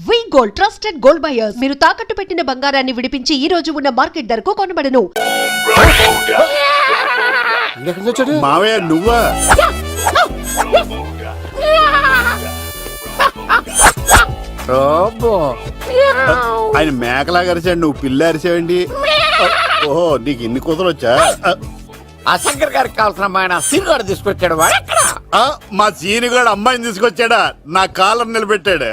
వి gold trusted gold buyers. మీరు తాకట్టు పెట్టిన బంగారాన్ని విడిపించి ఈ రోజు ఉన్న మార్కెట్ ధరకు కొనబడను. మావయ్య నువ్వా? ఆయన మేకలాగా అరిచాడు, నువ్వు పిల్ల అరిచావండి. ఓహో, నీకు ఇన్ని కూతురు వచ్చా? ఆ శంకర్ గారికి కావాల్సిన అమ్మాయి సీనుగాడు తీసుకొచ్చాడు. మా సీనుగాడు అమ్మాయిని తీసుకొచ్చాడా? నా కాలర్ నిలబెట్టాడు.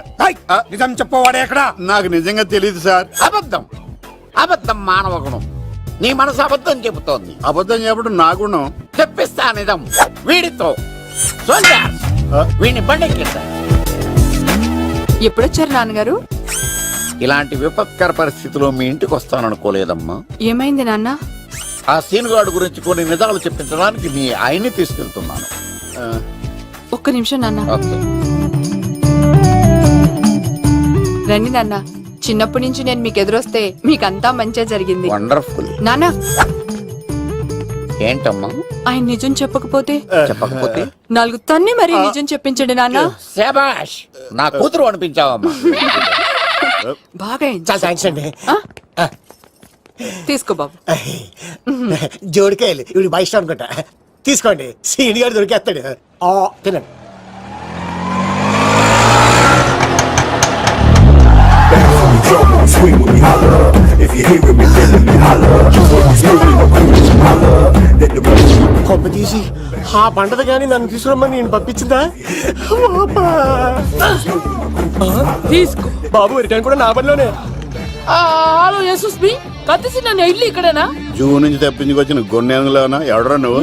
నిజం చెప్పవాడే ఎక్కడ? నాకు నిజంగా తెలియదు సార్. అబద్ధం, అబద్ధం మానవ గుణం. నీ మనసు అబద్ధం చెబుతోంది. అబద్ధం చెప్పడం నా గుణం. చెప్పిస్తా నిజం వీడితో. వీడిని బండెక్కిస్తా. ఎప్పుడొచ్చారు నాన్నగారు? ఇలాంటి విపత్కర పరిస్థితిలో మీ ఇంటికి వస్తాననుకోలేదమ్మా. ఏమైంది నాన్న? ఆ సీనుగాడు గురించి కొన్ని నిజాలు చెప్పించడానికి మీ ఆయన్ని తీసుకెళ్తున్నాను. ఒక్క నిమిషం నాన్న. ఓకే. రండి నాన్న. చిన్నప్పటి నుంచి నేను మీకు ఎదురొస్తే మీకంతా మంచిగా జరిగింది. వండర్ఫుల్. నాన్న, ఏంటమ్మా? ఆయన నిజం చెప్పకపోతే చెప్పకపోతే 4 తన్ని మరీ నిజం చెప్పించండి నాన్న. శభాష్, నా కూతురు అనిపించావమ్మా. బాగా అయింది. చాలా థ్యాంక్స్ అండి. తీసుకో బాబు. జోడికాయలు ఇవి బయట అనుకుంటా. తీసుకోండి, సీని గారు దొరికేస్తాడు. తినండి. కొమ్మ తీసి ఆ పంటది కానీ నన్ను తీసుకురమ్మని నేను పంపించిందా? తీసుకో బాబు, రిటర్న్ కూడా నా పనిలోనే. హలో యశస్ బి, కత్తిసి నన్ను ఇల్లు ఇక్కడేనా? జూ నుంచి తప్పించుకొచ్చిన గొన్నెలోనా? ఎవడరా నువ్వు?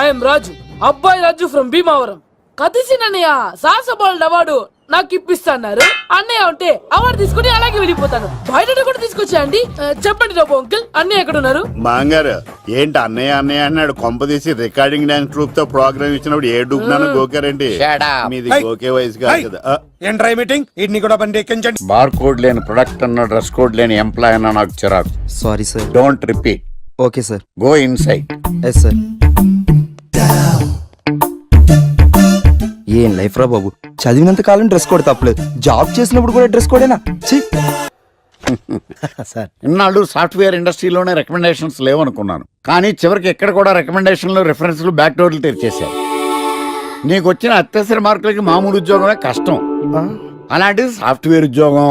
ఐఎమ్ రాజు, అబ్బాయి రాజు ఫ్రమ్ భీమావరం. కత్తిసి నన్నయ్య సాహసబాల్ అవార్డు నాకు ఇప్పిస్తున్నారు. అన్నయ్య ఉంటే అవార్డు తీసుకుని అలాగే వెళ్ళిపోతాను. బయట కూడా తీసుకొచ్చా అండి. చెప్పండి రాబు అంకుల్, అన్నయ్య ఎక్కడ ఉన్నారు? మాంగారు ఏంటి అన్నయ్య అన్నయ్య అన్నాడు? కొంప తీసి రికార్డింగ్ డాన్స్ ట్రూప్ తో ప్రోగ్రామ్ ఇచ్చినప్పుడు ఏ డూబ్నాను గోకారండి? మీది గోకే వయసు కాదు కదా. ఏంట్రై మీటింగ్? ఇడ్ని కూడా బండి ఎక్కించండి. బార్ కోడ్ లేని ప్రొడక్ట్ అన్న, డ్రెస్ కోడ్ లేని ఎంప్లాయ్ అన్న నాకు చిరాకు. Sorry sir. Don't repeat. Okay sir. Go inside. Yes sir. ఏం లైఫ్ రా బాబు, చదివినంత కాలం డ్రెస్ కోడ్ తప్పలేదు, జాబ్ చేసినప్పుడు కూడా డ్రెస్ కోడేనా? సార్, ఇన్నాళ్ళు సాఫ్ట్వేర్ ఇండస్ట్రీలోనే రికమెండేషన్స్ లేవనుకున్నాను, కానీ చివరికి ఎక్కడ కూడా రికమెండేషన్లు, రిఫరెన్స్లు, బ్యాక్ డోర్లు తెరిచేశారు. నీకు వచ్చిన అత్యవసర మార్కులకి మామూలు ఉద్యోగమే కష్టం, అలాంటిది సాఫ్ట్వేర్ ఉద్యోగం.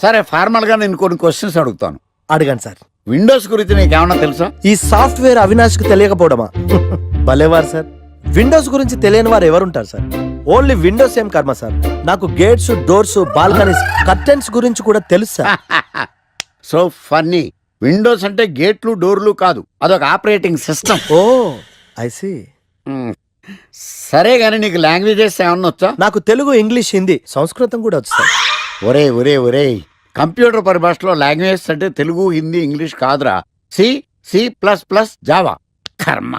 సరే, ఫార్మల్ గా నేను కొన్ని క్వశ్చన్స్ అడుగుతాను. అడగండి సార్. విండోస్ గురించి నీకేమన్నా తెలుసా? ఈ సాఫ్ట్వేర్ అవినాష్ కు తెలియకపోవడమా? భలేవారు సార్. విండోస్ గురించి తెలియని వారు ఎవరుంటారు సార్? ఓన్లీ విండోస్ ఏం కర్మ సార్, నాకు గేట్స్, డోర్స్, బాల్కనీస్, కర్టెన్స్ గురించి కూడా తెలుసు సార్. So funny. విండోస్ అంటే గేట్లు, డోర్లు కాదు, అదొక operating system. Oh I see. సరే గానీ నీకు లాంగ్వేజెస్ ఏమన్నా వచ్చా? నాకు తెలుగు, ఇంగ్లీష్, హిందీ, సంస్కృతం కూడా వచ్చు సార్. ఒరే ఒరే ఒరే, కంప్యూటర్ పరిభాషలో లాంగ్వేజెస్ అంటే తెలుగు, హిందీ, ఇంగ్లీష్ కాదురా. C, C plus plus, Java. కర్మ.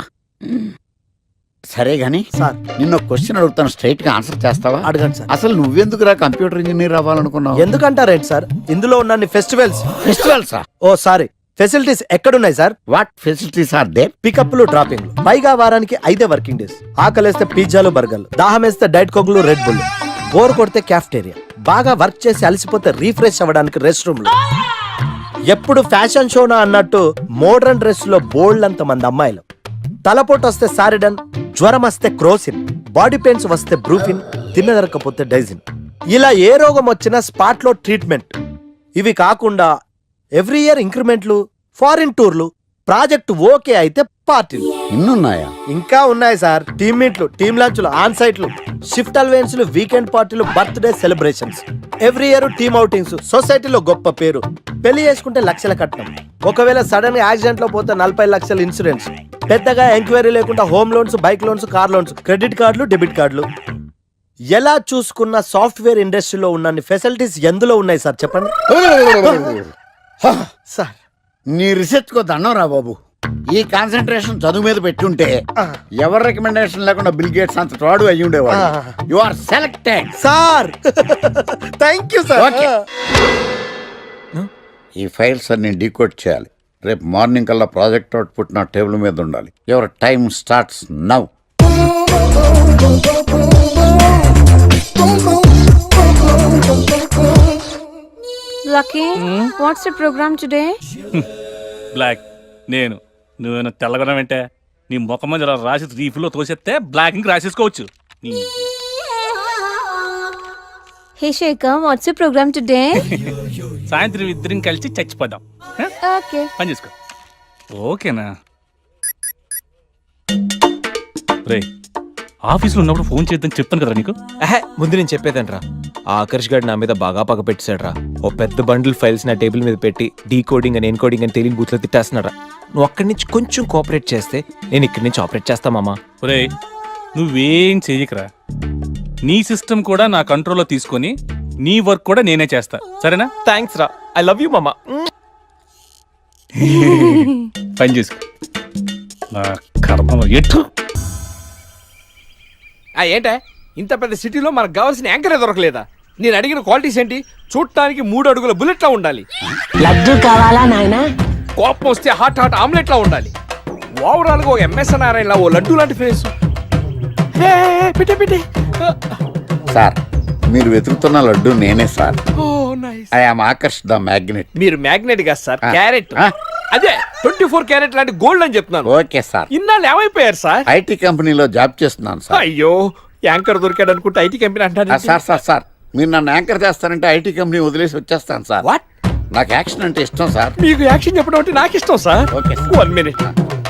సరే గాని సార్, నిన్న క్వశ్చన్ అడుగుతాను, స్ట్రైట్ గా ఆన్సర్ చేస్తావా? అడగండి సార్. అసలు నువ్వెందుకురా కంప్యూటర్ ఇంజనీర్ అవ్వాలనుకున్నావు? ఎందుకంటారేంటి సార్, ఇందులో ఉన్న ఫెస్టివల్స్. ఫెస్టివల్సా? ఓ సారీ, ఫెసిలిటీస్ ఎక్కడున్నాయి sir? What facilities are there? పికప్లు, డ్రాపింగ్లు, పైగా వారానికి 5 వర్కింగ్ డేస్. ఆకలేస్తే పిజ్జాలు, బర్గర్లు, దాహం వేస్తే డైట్ కోక్లు, రెడ్ బుల్, బోర్ కొడితే క్యాఫ్టేరియా, బాగా వర్క్ చేసి అలసిపోతే రీఫ్రెష్ అవ్వడానికి రెస్ట్ రూమ్లు. ఎప్పుడు ఫ్యాషన్ షోనా అన్నట్టు మోడర్న్ డ్రెస్ లో బోల్డ్ అంత మంది అమ్మాయిలు. తలపోటు వస్తే సారిడన్, జ్వరం వస్తే క్రోసిన్, బాడీ పెయిన్స్ వస్తే బ్రూఫిన్, తిన్నదరకపోతే డైజిన్. ఇలా ఏ రోగం వచ్చినా స్పాట్ లో ట్రీట్మెంట్. ఇవి కాకుండా ఎవ్రీ ఇయర్ ఇంక్రిమెంట్లు, ఫారిన్ టూర్లు, ప్రాజెక్ట్ ఓకే అయితే పార్టీలు. ఇన్నున్నాయా? ఇంకా ఉన్నాయి సార్. టీమ్ మీట్లు, టీమ్ లంచ్లు, ఆన్ సైట్లు, షిఫ్ట్ అలవెన్స్లు, వీకెండ్ పార్టీలు, birthday celebrations, every year team outings, సొసైటీలో గొప్ప పేరు. పెళ్లి చేసుకుంటే లక్షల కట్నం, ఒకవేళ సడన్ యాక్సిడెంట్ లో పోతే 40 లక్షల ఇన్సూరెన్స్, పెద్దగా ఎంక్వైరీ లేకుండా home loans, bike loans, car loans, credit కార్డులు, డెబిట్ కార్డులు. ఎలా చూసుకున్న సాఫ్ట్వేర్ ఇండస్ట్రీలో ఉన్న ఫెసిలిటీస్ ఎందులో ఉన్నాయి సార్ చెప్పండి సార్. నీ రీసెర్చ్ కో దండం రా బాబు. ఈ కాన్సన్ట్రేషన్ చదువు మీద పెట్టుంటే ఎవరి రికమెండేషన్ లేకుండా బిల్ గేట్స్ అంత తోడు అయ్యి ఉండేవాడు. You are selected sir. Thank you sir. ఈ ఫైల్స్ అన్ని డీకోడ్ చేయాలి. రేపు మార్నింగ్ కల్లా ప్రాజెక్ట్ అవుట్పుట్ నా టేబుల్ మీద ఉండాలి. Your time starts now. Lucky, what's the program today? Black నేను నువ్వేనా తెల్లగొన వెంటే నీ ముఖం మీద ఇలా రాసి రీఫ్లో తోసేస్తే బ్లాక్ ఇంక రాసేసుకోవచ్చు Hey Shekhar, what's your program today? సాయంత్రం ఇద్దరం కలిసి చచ్చిపోదాం హ? Okay. పని చేసుకో ఓకేనా రే ఆఫీస్లో ఉన్నప్పుడు ఫోన్ చేద్దని చెప్తాను కదా నీకు ముందు నేను చెప్పేదంట్రా ఆకర్ష్ గారు నా మీద బాగా పగపెట్టేశాడ్రా. ఓ పెద్ద బండిల్ ఫైల్స్ నా టేబుల్ మీద పెట్టి డీకోడింగ్ అని ఎన్కోడింగ్ అని తెలియని బూత్లో తిట్టేస్తున్నారా. నువ్వు అక్కడి నుంచి కొంచెం కోఆపరేట్ చేస్తే నేను ఇక్కడి నుంచి ఆపరేట్ చేస్తా మామా. రే నువ్వేం చెయ్యకరా నీ సిస్టమ్ కూడా నా కంట్రోల్లో తీసుకొని నీ వర్క్ కూడా నేనే చేస్తా సరేనా థ్యాంక్స్ రా, ఐ లవ్ యూ మామా. పని చేసుకో నా కర్మ ఎట్టు ఏంటే ఇంత పెద్ద సిటీలో మనకు కావాల్సిన యాంకరే దొరకలేదా? నేను అడిగిన క్వాలిటీస్ ఏంటి? చూడటానికి 3 అడుగుల బుల్లెట్లా ఉండాలి, లడ్డు కావాలా నాయనా? కోపం వస్తే హాట్ హాట్ ఆమ్లెట్లా ఉండాలి, ఓవరాల్ గా ఒక ఎంఎస్ నారాయణలా ఓ లడ్డు లాంటి ఫేస్. పెట్టే సార్ మీరు వెతుకుతున్న లడ్డు నేనే sir. I am Akarsh the magnet. మీరు మ్యాగ్నెట్ గా సార్, క్యారెట్. ఆ. అదే 24 క్యారెట్ లాంటి గోల్డ్ అని చెప్తున్నాను. Okay sir. ఇన్నాళ్ళు ఏమైపోయారు సార్? ఐటీ కంపెనీలో జాబ్ చేస్తున్నాను సార్. అయ్యో యాంకర్ దొరికాడు అనుకుంటే ఐటీ కంపెనీ అంటారు. సార్ సార్ సార్ మీరు నన్ను యాంకర్ చేస్తారంటే ఐటీ కంపెనీ వదిలేసి వచ్చేస్తాను సార్. వాట్? నాకు యాక్షన్ అంటే ఇష్టం సార్. మీకు యాక్షన్ చెప్పడం అంటే నాకు ఇష్టం sir. Okay sir. 1 minute.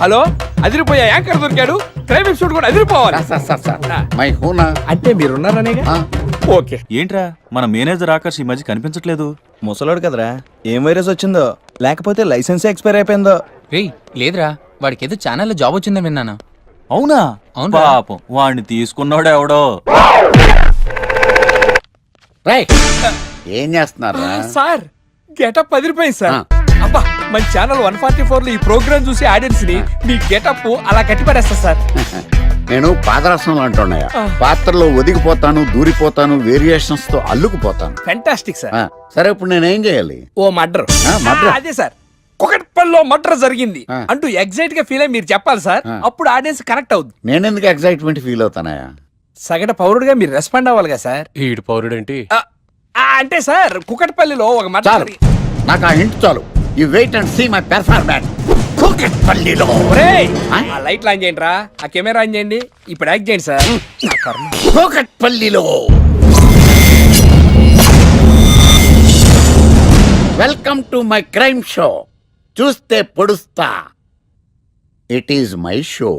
Hello, అదిరిపోయా యాంకర్ దొరికాడు, క్రైమ్ ఎపిసోడ్ కూడా అదిరిపోవాలి. సార్ సార్ సార్ మై హూనా. అంటే మీరున్నారనేగా. ఓకే. ఏంట్రా మన మేనేజర్ ఆకర్ష్ ఈ మధ్య కనిపించట్లేదు. ముసలాడు కదరా, ఏం వైరస్ వచ్చిందో లేకపోతే లైసెన్స్ ఎక్స్పైర్ అయిపోయిందో. రేయ్ లేదురా, వాడికి ఏదో ఛానల్లో జాబ్ వచ్చిందని విన్నాను. అవునా? అవును పాపం వాడిని తీసుకున్నాడు ఎవడో. రైట్ ఏం చేస్తున్నారు సార్ గెటప్ అదిరిపోయింది సార్. అబ్బా మన ఛానల్ 144 లో ఈ ప్రోగ్రామ్ చూసి ఆడియన్స్ ని మీ గెటప్ అలా కట్టిపడేస్తా సార్. నేను పాదరసం అంటున్నాయా, పాత్రలో ఒదిగిపోతాను, దూరిపోతాను, వేరియేషన్స్ తో అల్లుకుపోతాను. Fantastic sir. సరే ఇప్పుడు నేనేం చేయాలి? ఓ మర్డర్. murder? అదే సార్, కుకట్పల్లిలో మర్డర్ జరిగింది ఆ. అంటూ ఎగ్జైట్ గా ఫీల్ అయ్యి మీరు చెప్పాలి సార్. అప్పుడు ఆడియన్స్ కనెక్ట్ అవుద్ది. నేనెందుకు ఎక్సైట్మెంట్ ఫీల్ అవుతానయా? సగటు పౌరుడుగా మీరు రెస్పాండ్ అవ్వాలి కదా సార్. ఈడు పౌరుడేంటి? అంటే సార్ కుకట్పల్లిలో ఒక మర్డర్ చాలు, నాకు ఆ హింట్ చాలు. You wait and see my performance. కూకట్పల్లిలో ఆ లైట్లు ఆన్ చేయండి రా, ఆ కెమెరా ఆన్ చేయండి, ఇప్పుడు యాక్ట్ చేయండి సార్. నా కర్మ. కూకట్పల్లిలో welcome to my crime show. చూస్తే పొడుస్తా, ఇట్ ఈజ్ మై షో.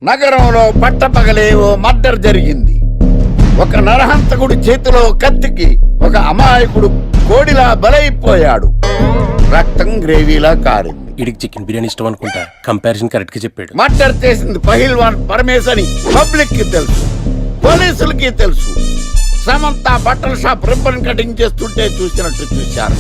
నగరంలో పట్టపగలే ఓ మర్డర్ జరిగింది. ఒక నరహంతకుడి చేతిలో కత్తికి ఒక అమాయకుడు కోడిలా బలైపోయాడు. రక్తం గ్రేవీలా కారింది. ఇడికి చికెన్ బిర్యానీ ఇష్టం అనుకుంటా, కంపారిజన్ కరెక్ట్ గా చెప్పాడు. మర్డర్ చేసింది పహిల్వాన్ పరమేశ్ అని పబ్లిక్ కి తెలుసు, పోలీసులకి తెలుసు. సమంత బట్టల షాప్ రిబ్బన్ కటింగ్ చేస్తుంటే చూసినట్టు చూశారు.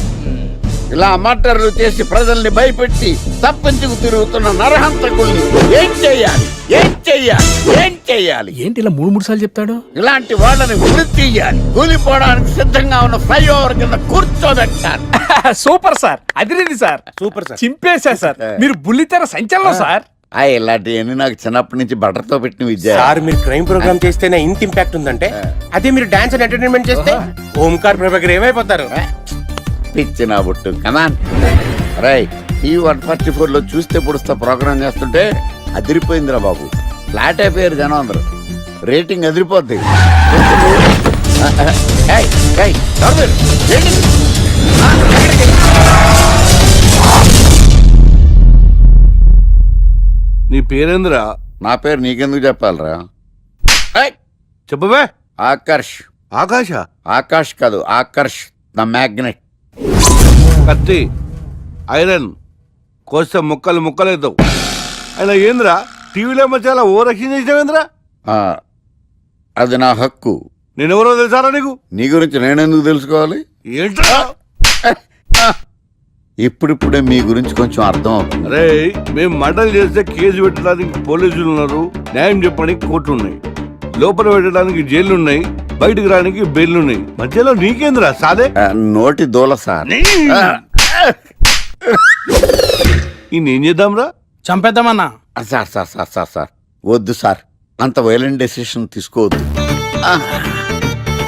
ఇలా మర్డర్లు చేసి ప్రజల్ని భయపెట్టి తప్పించుకు తిరుగుతున్న నరహంతకుల్ని ఏం చెయ్యాలి, ఏం చెయ్యాలి, ఏం చెయ్యాలి? ఏంటి ఇలా 3 సార్లు చెప్తాడు? ఇలాంటి వాళ్ళని ఉరి తీయాలి. కూలిపోవడానికి సిద్ధంగా ఉన్న ఫ్లైఓవర్ కింద కూర్చోబెట్టాలి. సూపర్ సార్, అదిరింది సార్. సూపర్ సార్, చింపేశా సార్. మీరు బుల్లితెర సంచలనం సార్. ఇలాంటివన్నీ నాకు చిన్నప్పటి నుంచి బట్టర్తో పెట్టిన విద్య. సార్ మీరు క్రైమ్ ప్రోగ్రామ్ చేస్తేనే ఇంత ఇంపాక్ట్ ఉందంటే, అదే మీరు డాన్స్ అండ్ ఎంటర్టైన్మెంట్ చేస్తే ఓంకార్ ప్రభాకర్ ఏమైపోతారు? పిచ్చి నా బుట్టు కమాన్. రై ఈ 144 లో చూస్తే పొడుస్తా ప్రోగ్రామ్ చేస్తుంటే అదిరిపోయిందిరా బాబు. ఫ్లాట్ అయిపోయారు జనం అందరూ. రేటింగ్ అదిరిపోద్ది. నీ పేరేంద్రా? నా పేరు నీకెందుకు చెప్పాలరా? చెప్పవే. ఆకర్ష్. ఆకాశ? ఆకాష్ కాదు, ఆకర్ష్ ద మ్యాగ్నెట్. కత్తి, ఐరన్ కోస్తే ముక్కలు ముక్కలేద్దావు. అయినా ఏంద్రా టీవీలో చాలా ఓ రక్షణ చేసినావేంద్రా? అది నా హక్కు. నేనెవరో తెలుసారా నీకు? నీ గురించి నేనెందుకు తెలుసుకోవాలి? ఏంట్రా? ఇప్పుడిప్పుడే మీ గురించి కొంచెం అర్థం అవుతుంది. అరే మేము మర్డర్ చేస్తే కేసు పెట్టడానికి పోలీసులు ఉన్నారు, న్యాయం చెప్పడానికి కోర్టు ఉన్నాయి, లోపల పెట్టడానికి జైలు ఉన్నాయి, బయటకు రానికి బెయిల్ ఉన్నాయి. మధ్యలో నీకేంద్రా సాదే? నోటి దూల సార్. ఈయనేం చేద్దాంరా? చంపేద్దామన్నా. Sir sir sir sir sir వద్దు సార్, అంత వైలెంట్ డెసిషన్ తీసుకోవద్దు.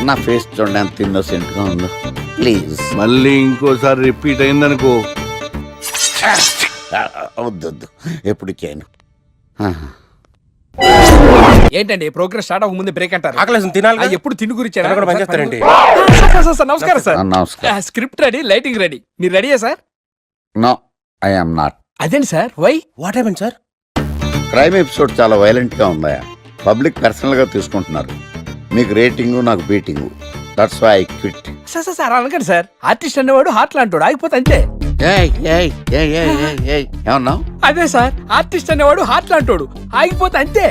నా ఫేస్ చూడండి ఎంత ఇన్నోసెంట్ గా ఉందో. ప్లీజ్. మళ్ళీ ఇంకోసారి రిపీట్ అయిందనుకో వద్దొద్దు, ఎప్పుడు చేయను. ఏంటండి ప్రోగ్రెస్ స్టార్ట్ అవ్వక ముందు బ్రేక్ అంటారు? ఆకలేసం తినాలి కదా? ఎప్పుడు తిండి గురించి తినకుండా కూడా పనిచేస్తారండి. నమస్కారం సార్. నమస్కారం. Script ready, lighting ready. మీరు రెడీయా sir? No, I am not. అదేంటి sir, why? What happen sir? Crime episode చాలా వైలెంట్ గా ఉందా? పబ్లిక్ పర్సనల్ గా తీసుకుంటున్నారు. మీకు రేటింగ్, నాకు beating. That's why I quit. Sir sir sir అనకండి సార్. ఆర్టిస్ట్ అనేవాడు హార్ట్ లాంటాడు, ఆగిపోతే అంతే. ఏమన్నా? అదే సార్, ఆర్టిస్ట్ అనేవాడు హార్ట్ లాంటాడు, ఆగిపోతే అంతే.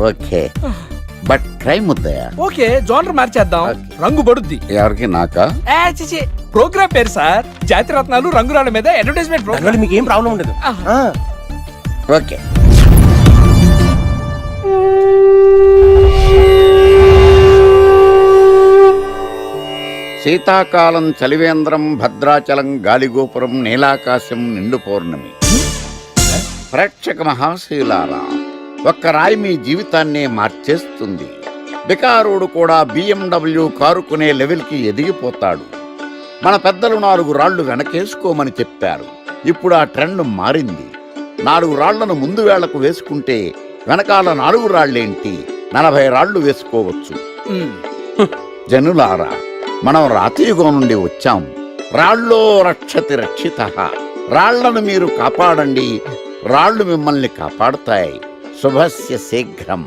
ఓకే, బట్ క్రైమ్ వద్దయా? ఓకే, జోనర్ మార్చేద్దాం. రంగు పడుద్ది. ఎవరికి? నాకా? ప్రోగ్రామ్ పేరు సార్ జాతి రత్నాలు రంగురాళ్ళ మీద అడ్వర్టైజ్మెంట్ ప్రోగ్రామ్. దానివల్ల మీకు ఏం ప్రాబ్లం ఉండదు. ఓకే. శీతాకాలం చలివేంద్రం, భద్రాచలం గాలిగోపురం, నీలాకాశం, నిండు పౌర్ణమి. ప్రేక్షక మహాశీలారా, ఒక్క రాయి మీ జీవితాన్నే మార్చేస్తుంది. బికారుడు కూడా BMW కారు కొనే లెవెల్కి ఎదిగిపోతాడు. మన పెద్దలు 4 రాళ్లు వెనకేసుకోమని చెప్పారు. ఇప్పుడు ఆ ట్రెండ్ మారింది. 4 రాళ్లను ముందు వేళ్లకు వేసుకుంటే వెనకాల 4 రాళ్లేంటి, 40 రాళ్లు వేసుకోవచ్చు. జనులారా, మనం రాతియుగం నుండి వచ్చాం. రాళ్ళో రక్షతి రక్షిత. రాళ్లను మీరు కాపాడండి, రాళ్లు మిమ్మల్ని కాపాడుతాయి. శుభస్య శీఘ్రం.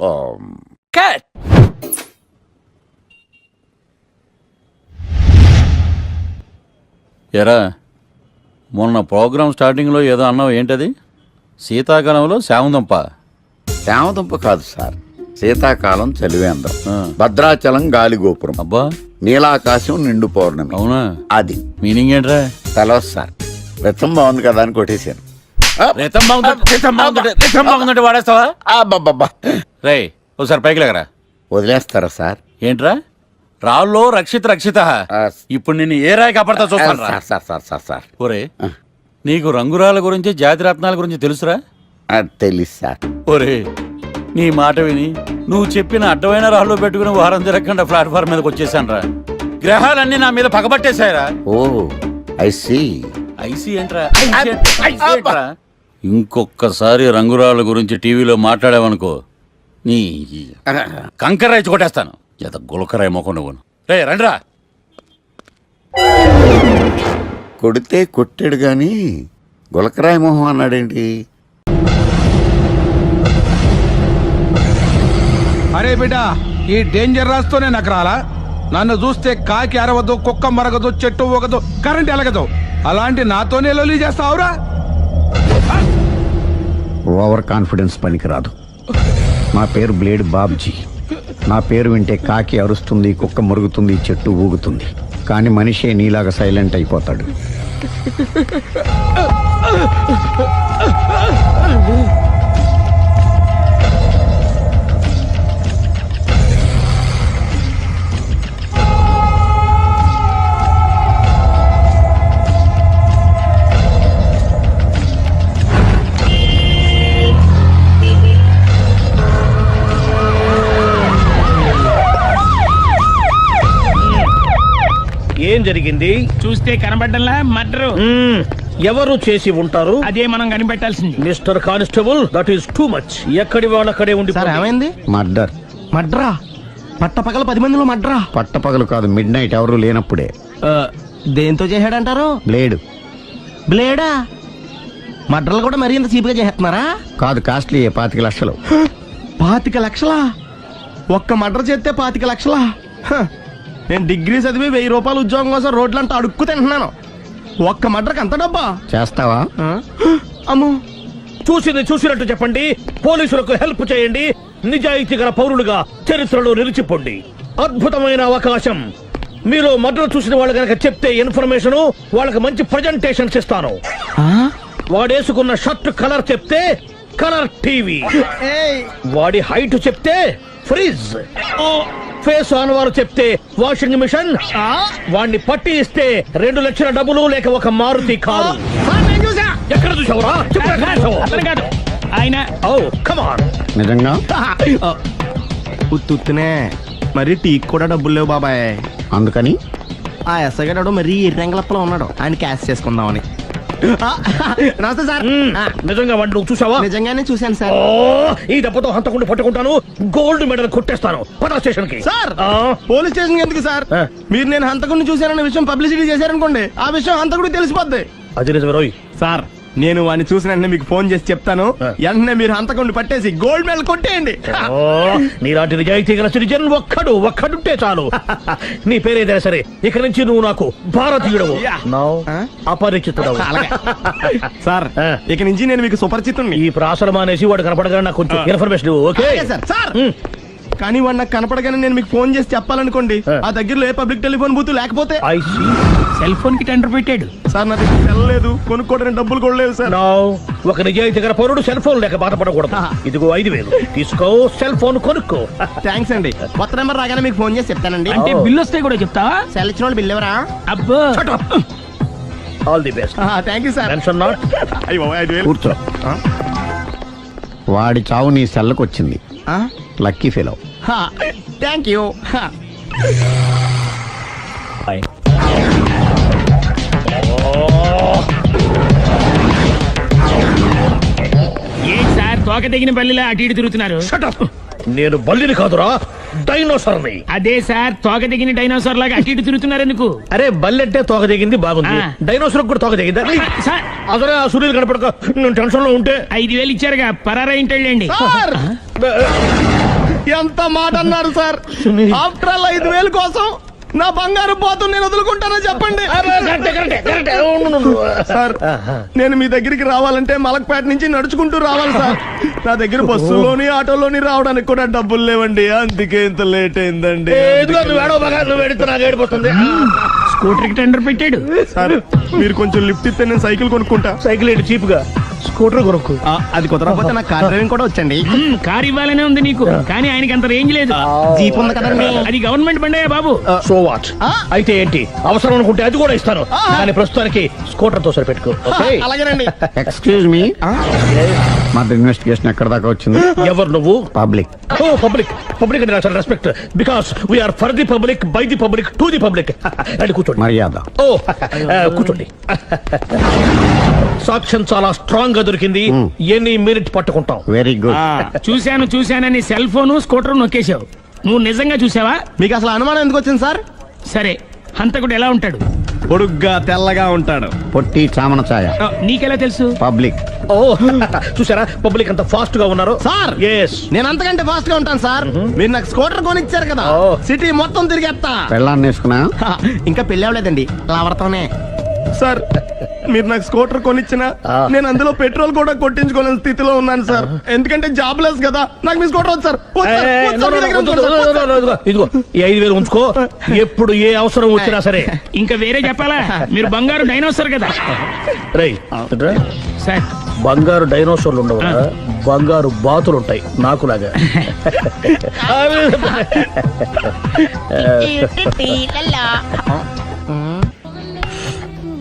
ఓం. కట్. ఎరా, మొన్న ప్రోగ్రామ్ స్టార్టింగ్లో ఏదో అన్నావు, ఏంటది? శీతాకాలంలో శామదుంప. శామదుంప కాదు సార్, శీతాకాలం చలివేంద్రం, భద్రాచలం గాలిగోపురం, అబ్బా నీలాకాశం, నిండు పౌర్ణమి. అవునా? అది మీనింగ్ ఏంట్రా? తెలవదు సార్. రతం బాగుంది కదా అని కొట్టేశాను. వాడేస్తావా? రే, ఒకసారి పైకి లేకరా. వదిలేస్తారా సార్? ఏంట్రా? రాళ్ళో రక్షిత. ఇప్పుడు నిన్ను ఏ రాయి కాపాడతా చూస్తాను. సార్ ఒరే, నీకు రంగురాల గురించి, జాతి రత్నాల గురించి తెలుసురా? తెలుసు సార్. ఒరే, నీ మాట విని నువ్వు చెప్పిన అడ్డమైన రాళ్ళు పెట్టుకుని వారం తిరగకుండా ప్లాట్ఫామ్ మీదకి వచ్చేసాను రా. గ్రహాలన్నీ నా మీద పగబట్టేశాయరా. ఓ, ఐసీ ఏంట్రా? ఇంకొక్కసారి రంగురాళ్ళ గురించి టీవీలో మాట్లాడావనుకో, నీ కంకర రైచి కొట్టేస్తాను. ఎంత గులకరాయి మొక్క నువ్వును. రే రండిరా. కొడితే కొట్టాడు గాని గులకరాయి మొహం అన్నాడేంటి? అరే బిడ్డ, ఈ డేంజర్ రాస్తూనే నాకు రాలా? నన్ను చూస్తే కాకి అరవదు, కుక్క మరగదు, చెట్టు ఊగదు, కరెంట్ ఎలగదు. అలాంటి నాతోనే లొల్లి చేస్తావురా? ఓవర్ కాన్ఫిడెన్స్ పనికిరాదు. నా పేరు బ్లేడ్ బాబ్జీ. నా పేరు వింటే కాకి అరుస్తుంది, కుక్క మురుగుతుంది, చెట్టు ఊగుతుంది. కానీ మనిషే నీలాగా సైలెంట్ అయిపోతాడు. ఏం జరిగింది? చూస్తే కనబడ్డంలా మర్డర్. ఎవరు చేసి ఉంటారు? అదే మనం కనిపెట్టాల్సింది. Mister constable, that is too much. ఎక్కడి వాళ్ళక్కడే ఉండి. ఏమైంది? మర్డర్. మడ్రా? పట్టపగల 10 మందిలో మడ్రా? పట్టపగలు కాదు, మిడ్ నైట్ ఎవరు లేనప్పుడే. దేంతో చేశాడంటారు? బ్లేడ్. బ్లేడా? మడ్రలు కూడా మరీ ఇంత చీప్ గా చేస్తున్నారా? కాదు, కాస్ట్లీ. 25 లక్షలు. 25 లక్షలా? ఒక్క మడ్ర చేస్తే 25 లక్షలా? నేను డిగ్రీ చదివి 1000 రూపాయలు ఉద్యోగం కోసం రోడ్లంతా అడుక్కు తింటున్నాను. ఒక్క మడ్రకు అంత డబ్బా? చేస్తావా? అమ్మో, చూసింది చూసినట్టు చెప్పండి. పోలీసులకు హెల్ప్ చేయండి. నిజాయితీ గల పౌరులుగా చరిత్రలో నిలిచిపోండి. అద్భుతమైన అవకాశం. మీరు మర్డర్ చూసిన వాళ్ళు కనుక చెప్తే ఇన్ఫర్మేషన్, వాళ్ళకి మంచి ప్రజెంటేషన్స్ ఇస్తాను. వాడేసుకున్న షర్ట్ కలర్ చెప్తే కలర్ టీవీ, వాడి హైట్ చెప్తే ఫ్రిజ్, ఫేస్ ఆన్ వారు చెప్తే వాషింగ్ మిషన్, వాడిని పట్టి ఇస్తే 2 లక్షల డబ్బులు లేక ఒక మారుతి కారు. ఎక్కడ చూసావురా? ఆయన నిజంగా ఉత్తునే మరి టీకి కూడా డబ్బులు లేవు బాబాయ్. అందుకని ఆ ఎస్ఐ గారు మరీ ఎర్రంగలప్పలో ఉన్నాడు, ఆయన క్యాష్ చేసుకుందామని. నమస్తే సార్. నిజంగా వాడిని నువ్వు చూసావా? నిజంగానే చూశాను సార్. ఈ దెబ్బతో హంతకుండా పట్టుకుంటాను, గోల్డ్ మెడల్ కొట్టేస్తాను. పద స్టేషన్ కి. సార్ పోలీస్ స్టేషన్ ఎందుకు సార్? మీరు నేను హంతకుడిని చూశానన్న విషయం పబ్లిసిటీ చేశారనుకోండి, ఆ విషయం హంతకుడికి తెలిసిపోద్ది. అది నిజమే రోయ్. సార్ నేను వాడిని చూసిన వెంటనే మీకు ఫోన్ చేసి చెప్తాను, వెంటనే మీరు హంతకుడిని పట్టేసి గోల్డ్ మెడల్ కొట్టేయండి. నీలాంటి నిజాయితీ గల సిటిజన్ ఒక్కడుంటే చాలు. నీ పేరేదైనా సరే, ఇక నుంచి నువ్వు నాకు భారతీయుడవు, అపరిచితుడవు. సార్ ఇక నుంచి నేను మీకు సుపరిచితుడిని. ఈ ప్రాసలు మానేసి వాడు కనపడగా నాకు కొంచెం ఇన్ఫర్మేషన్ ఓకే సార్. కానీ వాడు నాకు కనపడగానే నేను మీకు ఫోన్ చేసి చెప్పాలనుకోండి, ఆ దగ్గరలో ఏ పబ్లిక్ టెలిఫోన్ బూత్ లేకపోతే. సెల్ ఫోన్ కి టెండర్ పెట్టాడు సార్ నా దగ్గర సెల్ లేదు, కొనుక్కోవడానికి డబ్బులు కూడా లేవు సార్. ఒక నిజాయితీ గల పౌరుడు సెల్ ఫోన్ లేక బాధపడకూడదు. ఇదిగో 5,000 తీసుకో, సెల్ ఫోన్ కొనుక్కో. థ్యాంక్స్ అండి. కొత్త నెంబర్ రాగానే మీకు ఫోన్ చేసి చెప్తానండి. అంటే బిల్ వస్తే కూడా చెప్తావా? సెల్ ఇచ్చిన వాళ్ళు బిల్ ఎవరా? అబ్బో all the best. Thank you sir. Tension not. కూర్చో. వాడి చావు నీ సెల్లకు వచ్చింది. Lucky fellow. Thank you. ఏంటి సార్ తోక తెగిన బల్లిలా అటు ఇటు తిరుగుతున్నారు? నేను బల్లిని కాదురా, డైనోసార్ని. అదే సార్ తోక తెగిన డైనోసార్ లాగా అటు ఇటు తిరుగుతున్నారు ఎందుకు? అరే బల్లెట్టే తోక దిగింది బాగుంది, డైనోసార్ కూడా తోక దిగిందా? అసలే ఆ సునీల్ కనపడక నేను టెన్షన్ లో ఉంటే 5,000 ఇచ్చారుగా, పరారా ఇంటండి. ఎంత మాట అన్నారు సార్? ఆఫ్టర్ ఆల్ 5,000 కోసం నా బంగారు పోతు నేను వదులుకుంటానో చెప్పండి సార్. నేను మీ దగ్గరికి రావాలంటే మలక్పేట నుంచి నడుచుకుంటూ రావాలి సార్. నా దగ్గర బస్సులోని ఆటోలోని రావడానికి కూడా డబ్బులు లేవండి, అందుకే ఇంత లేట్ అయిందండి. స్కూటర్ కి టెండర్ పెట్టాడు సార్. మీరు కొంచెం లిఫ్ట్ ఇస్తే నేను సైకిల్ కొనుక్కుంటా. సైకిల్ ఏంటి చీప్ గా, స్కూటర్ కొనుక్కు. అది కుదరకపోతే నాకు కార్ డ్రైవింగ్ కూడా వచ్చండి. కార్ ఇవ్వాలనే ఉంది నీకు, కానీ ఆయనకి అంత రేంజ్ లేదు. జీప్ ఉంది కదండి. అది గవర్నమెంట్ బండే బాబు. So what? అయితే ఏంటి, అవసరం అనుకుంటే అది కూడా ఇస్తాను, కానీ ప్రస్తుతానికి స్కూటర్ తో సరిపెట్టుకో. అలాగేనండి. ఎక్స్క్యూజ్ మీ, మా ఇన్వెస్టిగేషన్ ఎక్కడ దాకా వచ్చింది? ఎవరు నువ్వు? పబ్లిక్. ఓ పబ్లిక్. పబ్లిక్ అంటే చాలా respect, because we're for the public, by the public, to the public. అది కూర్చోండి. మర్యాద. ఓ కూర్చోండి. సాక్ష్యం చాలా స్ట్రాంగ్ గా దొరికింది, ఎన్ని మినిట్ పట్టుకుంటాం. Very good. చూశానని సెల్ ఫోన్ స్కూటర్ నొక్కేశావు. నువ్వు నిజంగా చూసావా? మీకు అసలు అనుమానం ఎందుకు వచ్చింది సార్? సరే, హంతకుడు ఎలా ఉంటాడు? పొడుగ్గా తెల్లగా ఉంటాడు. పొట్టి చామన ఛాయ. నీకెలా తెలుసు? పబ్లిక్. ఓ చూసారా పబ్లిక్ అంత ఫాస్ట్ గా ఉన్నారు సార్. నేను అంతకంటే ఫాస్ట్ గా ఉంటాను సార్. మీరు నాకు స్కూటర్ కొనిచ్చారు కదా, సిటీ మొత్తం తిరిగేస్తా. పెళ్ళాన్ని వేసుకున్నా? ఇంకా పెళ్లి అవ్వలేదండి, లావడతానే. సార్ మీరు నాకు స్కూటర్ కొనిచ్చిన నేను అందులో పెట్రోల్ కూడా కొట్టించుకోలేని స్థితిలో ఉన్నాను సార్. ఎందుకంటే జాబ్ లెస్ కదా, నాకు మీ స్కూటర్ వద్దు సార్. ఇదిగో ఈ 5,000 ఉంచుకో, ఎప్పుడు ఏ అవసరం వచ్చినా సరే. ఇంకా వేరే చెప్పాలా? మీరు బంగారు డైనోసార్ కదా. రై సార్, బంగారు డైనోసార్లు ఉండవు, బంగారు బాతులు ఉంటాయి నాకులాగా.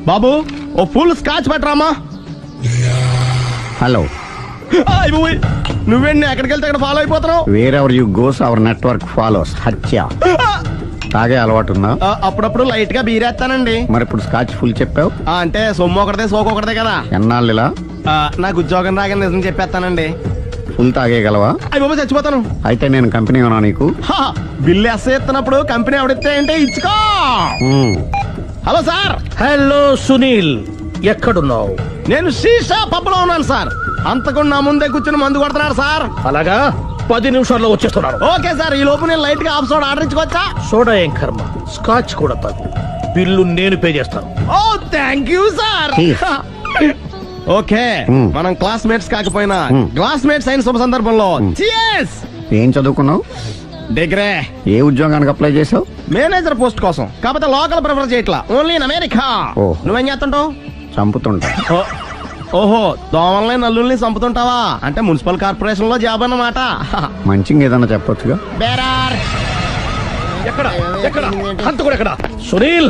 బాబు ఓ ఫుల్ స్కాచ్ పెట్టరామా. హలో. నువ్వేంటి ఎక్కడికి వెళ్తే అక్కడ ఫాలో అయిపోతున్నావు? Wherever you goes our network follows. హత్య. తాగే అలవాటు ఉందా? అప్పుడప్పుడు లైట్ గా బీరేస్తానండి. మరి ఇప్పుడు స్కాచ్ ఫుల్ చెప్పావు అంటే సొమ్ము ఒకటిదే సోకు ఒకటిదే కదా. ఎన్నాళ్ళు ఇలా? నాకు ఉద్యోగం రాగానే నిజం చెప్పేస్తానండి. ఫుల్ తాగేయగలవా? అయ్యి బాబు చచ్చిపోతాను. అయితే నేను కంపెనీ ఉన్నా నీకు? బిల్లు ఎత్తనప్పుడు కంపెనీ ఎవడితే అంటే ఇచ్చుకో. Hello sir. హలో సునీల్, ఎక్కడున్నావు? నేను శీషా పబ్లో ఉన్నాను సార్. అంతకుండా నా ముందే కూర్చుని మందు కొడుతున్నాడు సార్. అలాగా, 10 నిమిషాల్లో వచ్చేస్తున్నారు. Okay sir. ఈ లోపు నేను లైట్ గా హాఫ్ సోడా ఆర్డర్ ఇచ్చుకోవచ్చా? సోడా ఏం కర్మ, స్కాచ్ కూడా తాగు. బిల్లు నేను పే చేస్తాను. ఓ థ్యాంక్ యూ సార్. ఓకే, మనం క్లాస్మేట్స్ కాకపోయినా క్లాస్మేట్స్ అయిన శుభ సందర్భంలో చియర్స్. ఏం చదువుకున్నావు? డిగ్రీ. ఏ ఉద్యోగానికి అప్లై చేసావు? మేనేజర్ పోస్ట్ కోసం, కాకపోతే లోకల్ ప్రిఫర్ చేయట్లా, ఓన్లీ ఇన్ అమెరికా. నువ్వేం చేస్తుంటావు? చంపుతుంటా. ఓహో, దోమల్ని నల్లుల్ని చంపుతుంటావా? అంటే మున్సిపల్ కార్పొరేషన్ లో జాబ్ అన్నమాట. మంచిగా ఏదన్నా చెప్పొచ్చుగా. బేరార్. ఎక్కడ ఎక్కడ హంతకుడు ఎక్కడ? సునీల్,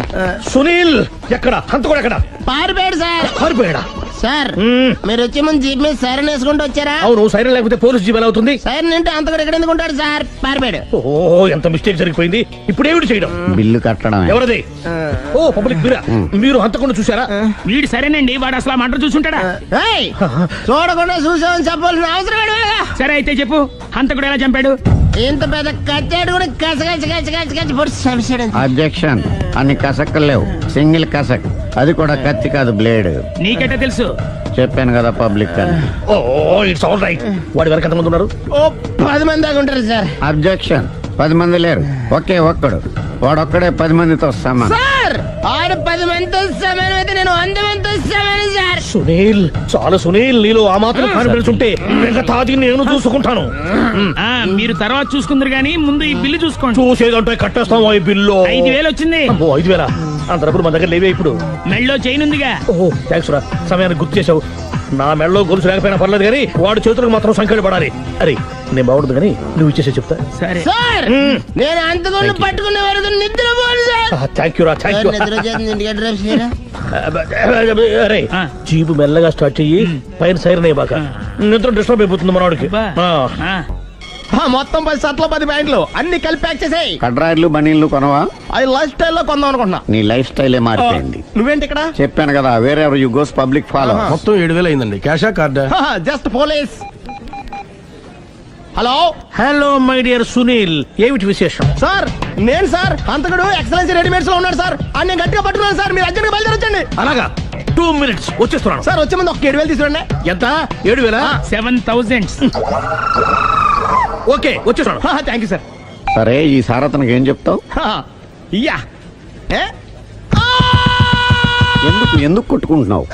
సునీల్ ఎక్కడ? హంతకుడు ఎక్కడ? పారిపోయాడు సార్. పారిపోయాడా? సార్ మీరు వచ్చే ముందు జీప్ మీద సైరన్ వేసుకుంటూ వచ్చారా? అవును, సైరన్ లేకపోతే పోలీస్ జీప్ ఎలా అవుతుంది? సైరన్ అంటే అంత కూడా ఎక్కడ ఎందుకు ఉంటాడు సార్? పారిపోయాడు. ఓ ఎంత మిస్టేక్ జరిగిపోయింది. ఇప్పుడు ఏమిటి చేయడం? బిల్లు కట్టడం ఎవరది? ఓ పబ్లిక్ మీరా? మీరు హంతకుండా చూసారా? వీడు సరేనండి, వాడు అసలు ఆ మంట చూసుంటాడా? చూడకుండా చూసామని చెప్పాల్సిన అవసరం ఏంటి? సరే అయితే చెప్పు, హంతకుడు ఎలా చంపాడు? ఇంత పెద్ద కచ్చాడు కూడా కచ్చ పొడి. అబ్జెక్షన్. అన్ని కసక్కలు లేవు, సింగిల్ కసక్, అది కూడా కత్తి కాదు బ్లేడ్. నీకెట్టా తెలుసు? చెప్పాను కదా పబ్లిక్ అని. ఓ ఇట్స్ ఆల్ రైట్. వాడి వరకు ఎంతమంది ఉన్నారు? ఓ 10 మంది దాకా ఉంటారు సార్. అబ్జెక్షన్. 10 మంది లేరు, ఒకే ఒక్కడు. వాడొక్కడే 10 మందితో సమానం. సార్ ఆడు 10 మందితో సమానం అయితే నేను 100 మందితో సమానం సార్. సునీల్, చాలా సునీల్, నీలో ఆ మాత్రం కాన్ఫిడెన్స్ ఉంటే మిగతాది నేను చూసుకుంటాను. మీరు తర్వాత చూసుకుందరు గానీ ముందు ఈ బిల్లు చూసుకోండి. చూసేదంటే కట్టేస్తాం ఈ బిల్లు. 5,000 వచ్చింది. 5,000 అంత డబ్బులు మన దగ్గర లేవే ఇప్పుడు. మెళ్ళో చైన్ ఉందిగా. ఓహో థ్యాంక్స్ రా, సమయానికి గుర్తు చేసావు. నా మెడలో గొలుసు లేకపోయినా పర్లేదు కానీ వాడి చేతులకు మాత్రం సంఖ్యలు పడాలి. అరే నేను బాగుండదు కానీ నువ్వు ఇచ్చేసే చెప్తా. సరే సార్ నేను అంతకుండా పట్టుకునే వరకు నిద్రపోను సార్. థ్యాంక్ యూ రా, థ్యాంక్ యూ. నిద్ర వచ్చేది ఇంటికి డ్రైవ్ చేయరా? అరే జీపు మెల్లగా స్టార్ట్ చెయ్యి, పైన సైరన్ అయ్యి బాగా నిద్ర డిస్టర్బ్ అయిపోతుంది మనవాడికి. మొత్తం 10 షర్ట్లు 10 ప్యాంట్లు అన్ని కలిపి ప్యాక్ చేసేయ్. కడ్రాయిలు బనీళ్లు కొనవా? అవి లైఫ్ స్టైల్ లో కొందాం అనుకుంటున్నా. నీ లైఫ్ స్టైలే మారిపోయింది. నువ్వేంటి ఇక్కడ? చెప్పాను కదా, వేరే ఎవరు యు గోస్ పబ్లిక్ ఫాలో. మొత్తం 7,000 అయిందండి. క్యాషా కార్డా? Just police. Hello hello my dear Sunil, ఏమిటి విశేషం? సార్ నేను సార్ అంతకుడు ఎక్సలెన్సీ రెడీమేడ్స్ లో ఉన్నాడు సార్. అని నేను గట్టిగా పట్టుకున్నాను సార్. మీరు అర్జెంట్ గా బయలుదేరొచ్చండి. అలాగా 2 minutes వచ్చేస్తున్నాను సార్. వచ్చే ముందు ఒక 7,000 తీసుకురండి. ఎంత? 7,000? 7,000. ఓకే వచ్చేస్తున్నాను. Thank you sir. సరే ఈ సారతనకి ఏం చెప్తావు? ఇయ్యా ఎందుకు ఎందుకు కొట్టుకుంటున్నావు?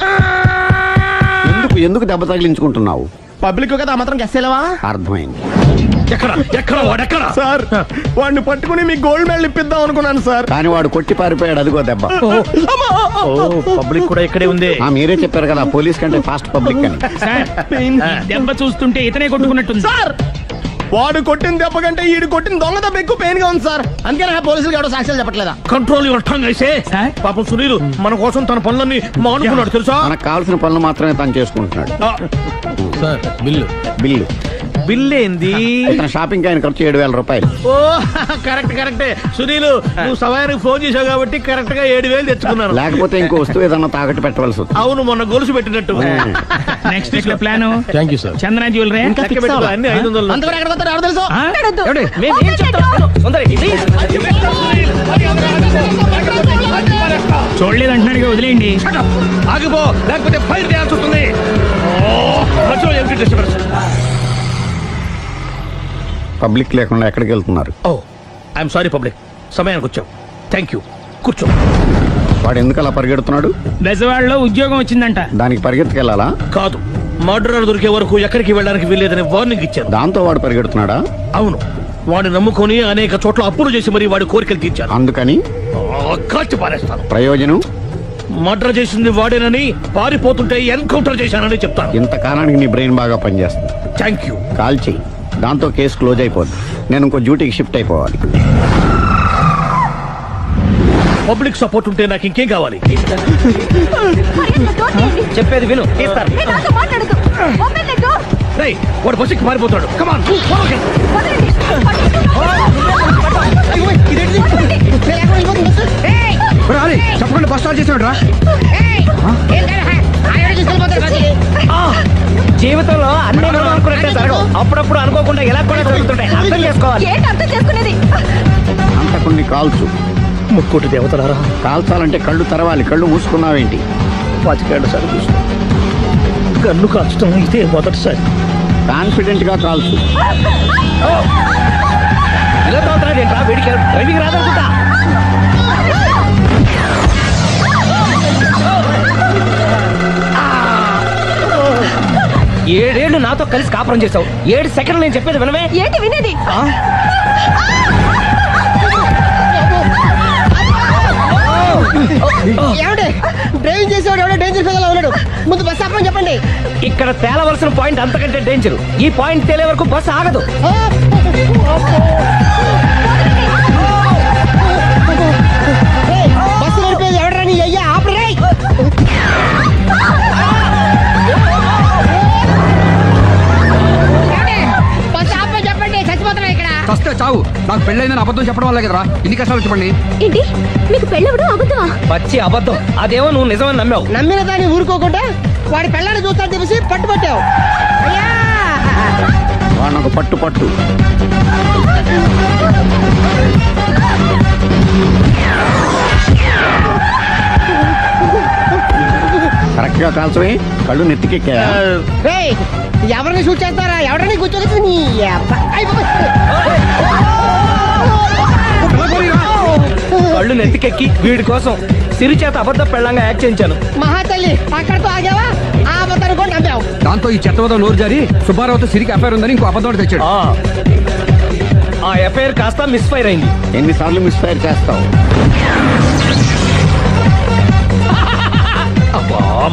ఎందుకు దెబ్బ తగిలించుకుంటున్నావు? పబ్లిక్ కదా మాత్రం గెస్సేలవా? అర్థమైంది. ఎక్కడ వాడెక్కడ? సార్ వాడిని పట్టుకుని మీ గోల్డ్ మెడల్ ఇప్పిద్దాం అనుకున్నాను సార్. కానీ వాడు కొట్టి పారిపోయాడు, అదిగో దెబ్బ. పబ్లిక్ కూడా ఇక్కడే ఉంది. మీరే చెప్పారు కదా పోలీస్ కంటే ఫాస్ట్ పబ్లిక్ అని. సార్, ఈ దెబ్బ చూస్తుంటే ఇతనే కొట్టుకున్నట్టుంది. సార్ వాడు కొట్టిన దెబ్బ కంటే ఈడు కొట్టిన దొంగ దెబ్బ ఎక్కువ పెయిన్ గా ఉంది సార్. అందుకని పోలీసులు ఎవడో సాక్ష్యాలు చెప్పట్లేదా? కంట్రోల్ యువర్ టంగ్ అయితే. పాపం సునీల్ మన కోసం తన పనులన్నీ మానుకున్నాడు తెలుసా? మనకు కావాల్సిన పనులు మాత్రమే తను చేసుకుంటున్నాడు. Sir bill. బిల్ ఏంది? ఇతను షాపింగ్ ఆయన ఖర్చు 7,000 రూపాయలు. ఓ కరెక్టే సునీల్, నువ్వు సమయానికి ఫోన్ చేసావు కాబట్టి కరెక్ట్ గా 7,000 తెచ్చుకున్నాను. లేకపోతే ఇంకో వస్తువు ఏదన్నా తాకట్టు పెట్టవలసి వస్తుంది. అవును, మొన్న గొలుసు పెట్టినట్టు. నెక్స్ట్ వీక్ లో plan. Thank you sir. Chandana jewellery అన్ని 500. అంతవరకు ఎక్కడ పోతారో ఎవరు తెలుసు? చూడలేదంటున్నాడు, వదిలేయండి. ఆగిపో, లేకపోతే ఫైర్ చేయాల్సి వస్తుంది. పబ్లిక్ లేకుండా ఎక్కడికి వెళ్తున్నారు? ఓ ఐఎమ్ సారీ పబ్లిక్, సమయానికి వచ్చావు. థ్యాంక్ యూ, కూర్చో. వాడు ఎందుకు అలా పరిగెడుతున్నాడు? బెజవాడలో ఉద్యోగం వచ్చిందంట. దానికి పరిగెత్తుకెళ్ళాలా? కాదు, మర్డరర్ దొరికే వరకు ఎక్కడికి వెళ్ళడానికి వీల్లేదని వార్నింగ్ ఇచ్చాను. దాంతో వాడు పరిగెడుతున్నాడా? అవును, వాడిని నమ్ముకొని అనేక చోట్ల అప్పులు చేసి మరి వాడి కోరికలు తీర్చాను. అందుకని కాల్చి పారేస్తాను. ప్రయోజనం? మర్డర్ చేసింది వాడేనని, పారిపోతుంటే ఎన్కౌంటర్ చేశానని చెప్తాను. ఇంతకాలానికి నీ బ్రెయిన్ బాగా పనిచేస్తుంది. Thank you. కాల్ చెయ్యి, దాంతో కేసు క్లోజ్ అయిపోద్ది. నేను ఇంకో డ్యూటీకి షిఫ్ట్ అయిపోవాలి. పబ్లిక్ సపోర్ట్ ఉంటే నాకు ఇంకేం కావాలి? చెప్పేది విను. రేయ్, వాడు బస్సుకి మారిపోతాడు. కమాన్ చెప్పండి, బస్ స్టార్ట్ చేసాడు రా. జీవితంలో అన్ని మనం అనుకున్నట్టే జరగవు. అప్పుడప్పుడు అనుకోకుండా ఎలా కూడా జరుగుతుంటాయి. అర్థం చేసుకోవాలి. అంతకుని కాల్చు. ముక్కోటి దేవతలారా, కాల్చాలంటే కళ్ళు తెరవాలి. కళ్ళు మూసుకున్నావేంటి? 25 సార్లు చూసిన గన్ను కాల్చడం ఇదే మొదటిసారి. కాన్ఫిడెంట్ గా కాల్చు. ఇలా తోతాడేంట్రా? వీడికి డ్రైవింగ్ రాదనుకుంటా. 7 ఏళ్ళు నాతో కలిసి కాపురం చేసావు. 7 సెకండ్లు నేను చెప్పేది వినవే? ఏంటి వినేది? ఏమంటే డ్రైవింగ్ చేసేవాడు ఎవడో డేంజర్ ఫీల్ ఉన్నాడు. ముందు బస్సు ఆపమని చెప్పండి. ఇక్కడ తేలవలసిన పాయింట్ అంతకంటే డేంజర్. ఈ పాయింట్ తేలే వరకు బస్సు ఆగదు. బస్సు నడిపేది ఎవడరా? నీ అయ్యా ఆపరే. నాకు పెళ్ళైందని అబద్ధం చెప్పడం వల్ల కదరా ఇన్ని కష్టాలు చెప్పండి. ఏంటి మీకు పెళ్ళవడం అబద్ధమా? పచ్చి అబద్ధం. అదేమో నువ్వు నిజమని నమ్మావు. నమ్మిన దాన్ని ఊరుకోకుండా వాడి పెళ్ళాన్ని చూస్తాను చెప్పేసి పట్టుబట్టావు. వాడినొక పట్టు పట్టు. కరెక్ట్ గా కాల్చవి, కళ్ళు నెత్తికెక్కా. ఎవరిని షూట్ చేస్తారా? ఎవరిని కూర్చోవచ్చు నీ కళ్ళు నెత్తికెక్కి వీడి కోసం సిరి చేత అబద్ధ పెళ్ళంగా యాక్ట్ చేయించాను. మహాతల్లి అక్కడతో ఆగావా? ఆ అబద్ధాన్ని కూడా నమ్మావు. దాంతో ఈ చెత్తవతో నోరు జారి సుబ్బారావుతో సిరికి అఫైర్ ఉందని ఇంకో అబద్ధం తెచ్చాడు. ఆ ఎఫ్ఐఆర్ కాస్త మిస్ఫైర్ అయింది. ఎన్నిసార్లు మిస్ఫైర్ చేస్తావు?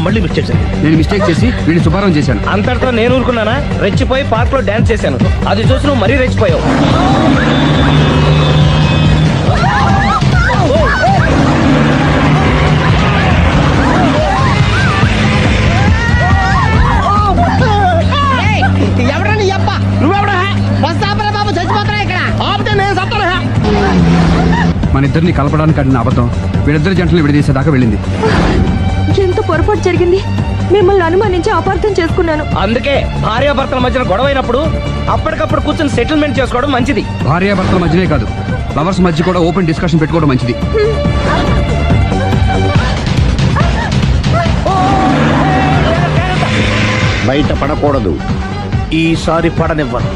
మళ్ళీ మిస్టేక్. నేను మిస్టేక్ చేసి వీడిని సుబ్బారావు చేశాను. అంతటితో నేను ఊరుకున్నానా? రెచ్చిపోయి పార్క్ లో డాన్స్ చేశాను. అది చూసి నువ్వు మరీ రెచ్చిపోయావు. ఎవరా నీ అబ్బా? నువ్వెవడా? వస్తాపరా బాబు, చచ్చిపోతారా ఇక్కడ? ఆపితే నేను సత్తారా? మన ఇద్దరిని కలపడానికి అడిగిన అబద్ధం వీళ్ళిద్దరి జంటలు విడదీసేదాకా వెళ్ళింది. ఎంత పొరపాటు జరిగింది. మిమ్మల్ని అనుమానించి అపార్థం చేసుకున్నాను. అందుకే భార్యాభర్తల మధ్యన గొడవైనప్పుడు అప్పటికప్పుడు కూర్చొని సెటిల్మెంట్ చేసుకోవడం మంచిది. భార్యాభర్తల మధ్యనే కాదు, లవర్స్ మధ్య కూడా ఓపెన్ డిస్కషన్ పెట్టుకోవడం మంచిది. బయట పడకూడదు. ఈసారి పడనివ్వను.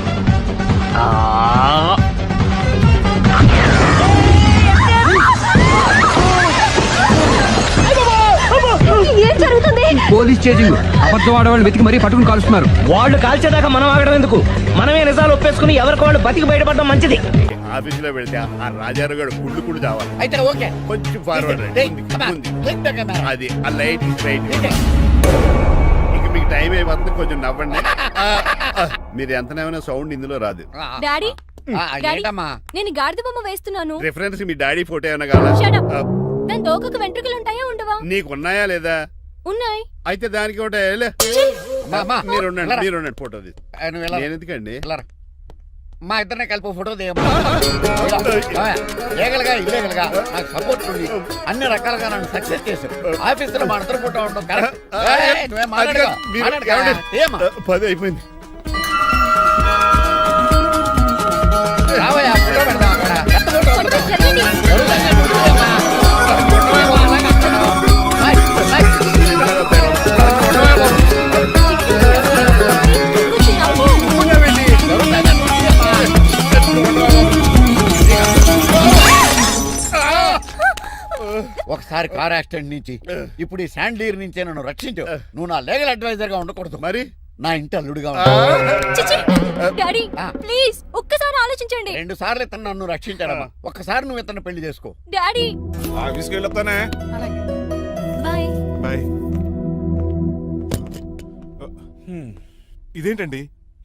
ఏం జరుగుతుంది? Police chasing. అబద్ధం ఆడవాళ్ళు వెతికి మరీ పట్టుకుని కాలుస్తున్నారు. వాళ్ళు కాల్చేదాకా మనం ఆగడం ఎందుకు? మనమే నిజాలు ఒప్పేసుకుని ఎవరికి వాళ్ళు బతికి బయటపడడం మంచిది. ఆఫీసులో వెళ్తే ఆ రాజారావు గారు కుళ్ళు చావాలి. అయితే ఓకే, కొంచెం ఫార్వర్డ్ అది ఆ లైట్ స్ట్రైట్. ఇక మీకు టైం అయిపోతుంది, కొంచెం నవ్వండి. మీరు ఎంతనేమైనా సౌండ్ ఇందులో రాదు. డాడీ, నేను గాడిద బొమ్మ వేస్తున్నాను. రిఫరెన్స్ మీ డాడీ ఫోటో ఏమైనా కావాలా? దాని తోకకు వెంట్రుకలు ఉంటాయా ఉండవా? నీకు ఉన్నాయా లేదా? ఉన్నాయి. అయితే దానికి ఒకటే మీరు ఉండండి ఫోటో నేను ఎందుకండి. మా ఇద్దరిని కలిపి ఫోటో లీగల్గా ఇల్లీగల్గా నాకు సపోర్ట్ ఉంది. అన్ని రకాలుగా నన్ను సక్సెస్ చేశారు. ఆఫీసులో మా ఇద్దరు ఫోటో ఉండడం కరెక్ట్. 10 అయిపోయింది. రావయ్యా, ఫోటో పెడదాం అక్కడ. ఒకసారి కార్ యాక్సిడెంట్ నుంచి ఇప్పుడు ఈ శాండ్లీర్ నుంచే నన్ను రక్షించు. నువ్వు నా లీగల్ అడ్వైజర్ గా ఉండకూడదు, మరి నా ఇంటి అల్లుడుగా డాడీ ప్లీజ్ ఒక్కసారి ఆలోచించండి. 2 సార్లు ఇతను నన్ను రక్షించాడమ్మా. ఒక్కసారి నువ్వు ఇతను పెళ్లి చేసుకో. డాడీ ఆఫీస్కి వెళ్ళొస్తానే. బాయ్. బాయ్. ఇదేంటండి,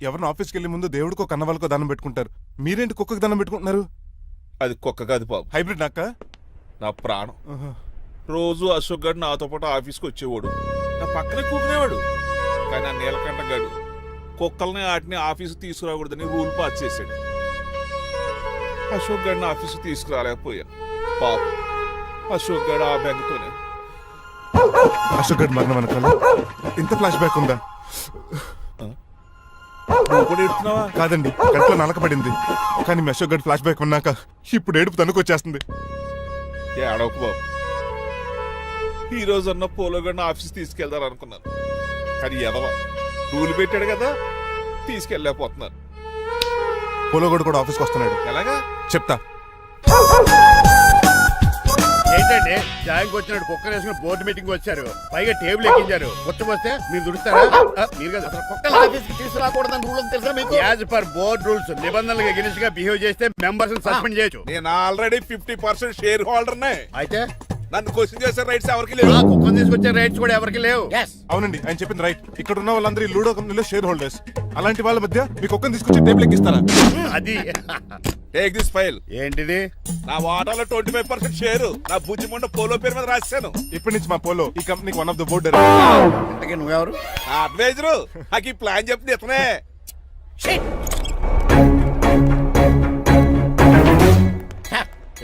ఎవరిని ఆఫీస్కి వెళ్ళే ముందు దేవుడికో కన్నవాళ్ళకో దండం పెట్టుకుంటారు, మీరేంటి కుక్కకి దండం పెట్టుకుంటున్నారు? అది కుక్క కాదు బాబు, హైబ్రిడ్ నక్క. నా ప్రాణం. రోజు అశోక్ గడు నాతో పాటు ఆఫీస్కి వచ్చేవాడు, నా పక్కనే కూకునేవాడు. కానీ ఆ నీలకంఠ గడు కుక్కల్ని వాటిని ఆఫీసు తీసుకురాకూడదని రూల్ పాస్ చేశాడు. అశోక్ గడిని ఆఫీసు తీసుకురాలేకపోయా. పాప అశోక్ గడు ఆ బ్యాంకుతోనే. అశోక్ గడ్ మరణం వెనకాల ఇంత ఫ్లాష్ బ్యాక్ ఉందా? కాదండి, కంట్లో నలక పడింది. కానీ మీ అశోక్ గడ్ ఫ్లాష్ బ్యాక్ ఉన్నాక ఇప్పుడు ఏడుపు తనుకొచ్చేస్తుంది. ఏడవకు బాబు, ఈ రోజు అన్న పోలో గడిని ఆఫీస్ తీసుకెళ్దారు అనుకున్నాను. కానీ ఎదవ రూల్ పెట్టాడు కదా, తీసుకెళ్ళలేకపోతున్నాను. పోలోగోడు కూడా ఆఫీస్కి వస్తున్నాడు. ఎలాగా చెప్తా. ఏంటంటే జాయింగ్ వచ్చినట్టు కుక్కర్ వేసుకుని బోర్డు మీటింగ్ వచ్చారు, పైగా టేబుల్ ఎక్కించారు. వస్తే మీరు దుడుస్తారా? మీరు కదా కుక్కల ఆఫీస్కి తీసుకురాకూడదని రూల్ తెలుసా మీకు? యాజ్ పర్ బోర్డ్ రూల్స్ నిబంధనలకు ఎగనిస్ట్ గా బిహేవ్ చేస్తే మెంబర్స్ సస్పెండ్ చేయొచ్చు. నేను ఆల్రెడీ 50% షేర్ హోల్డర్నే. అయితే నన్ను క్వశ్చన్ చేసే రైట్స్ ఎవరికి లేవు. కుక్కను తీసుకొచ్చే రైట్స్ కూడా ఎవరికి లేవు. అవునండి, ఆయన చెప్పింది రైట్. ఇక్కడ ఉన్న వాళ్ళందరూ లూడో కంపెనీలో షేర్ హోల్డర్స్. అలాంటి వాళ్ళ మధ్య మీ కుక్కను తీసుకొచ్చి టేబుల్ ఎక్కిస్తారా? అది టేక్ దిస్ ఫైల్. ఏంటిది? నా వాటాలో 25% షేరు నా బుజ్జిమండ పోలో పేరు మీద రాశాను. ఇప్పటి నుంచి మా పోలో ఈ కంపెనీకి వన్ ఆఫ్ ద బోర్డు. ఇంతకీ నువ్వెవరు? అడ్వైజరు. నాకు ఈ ప్లాన్ చెప్పింది ఇతనే.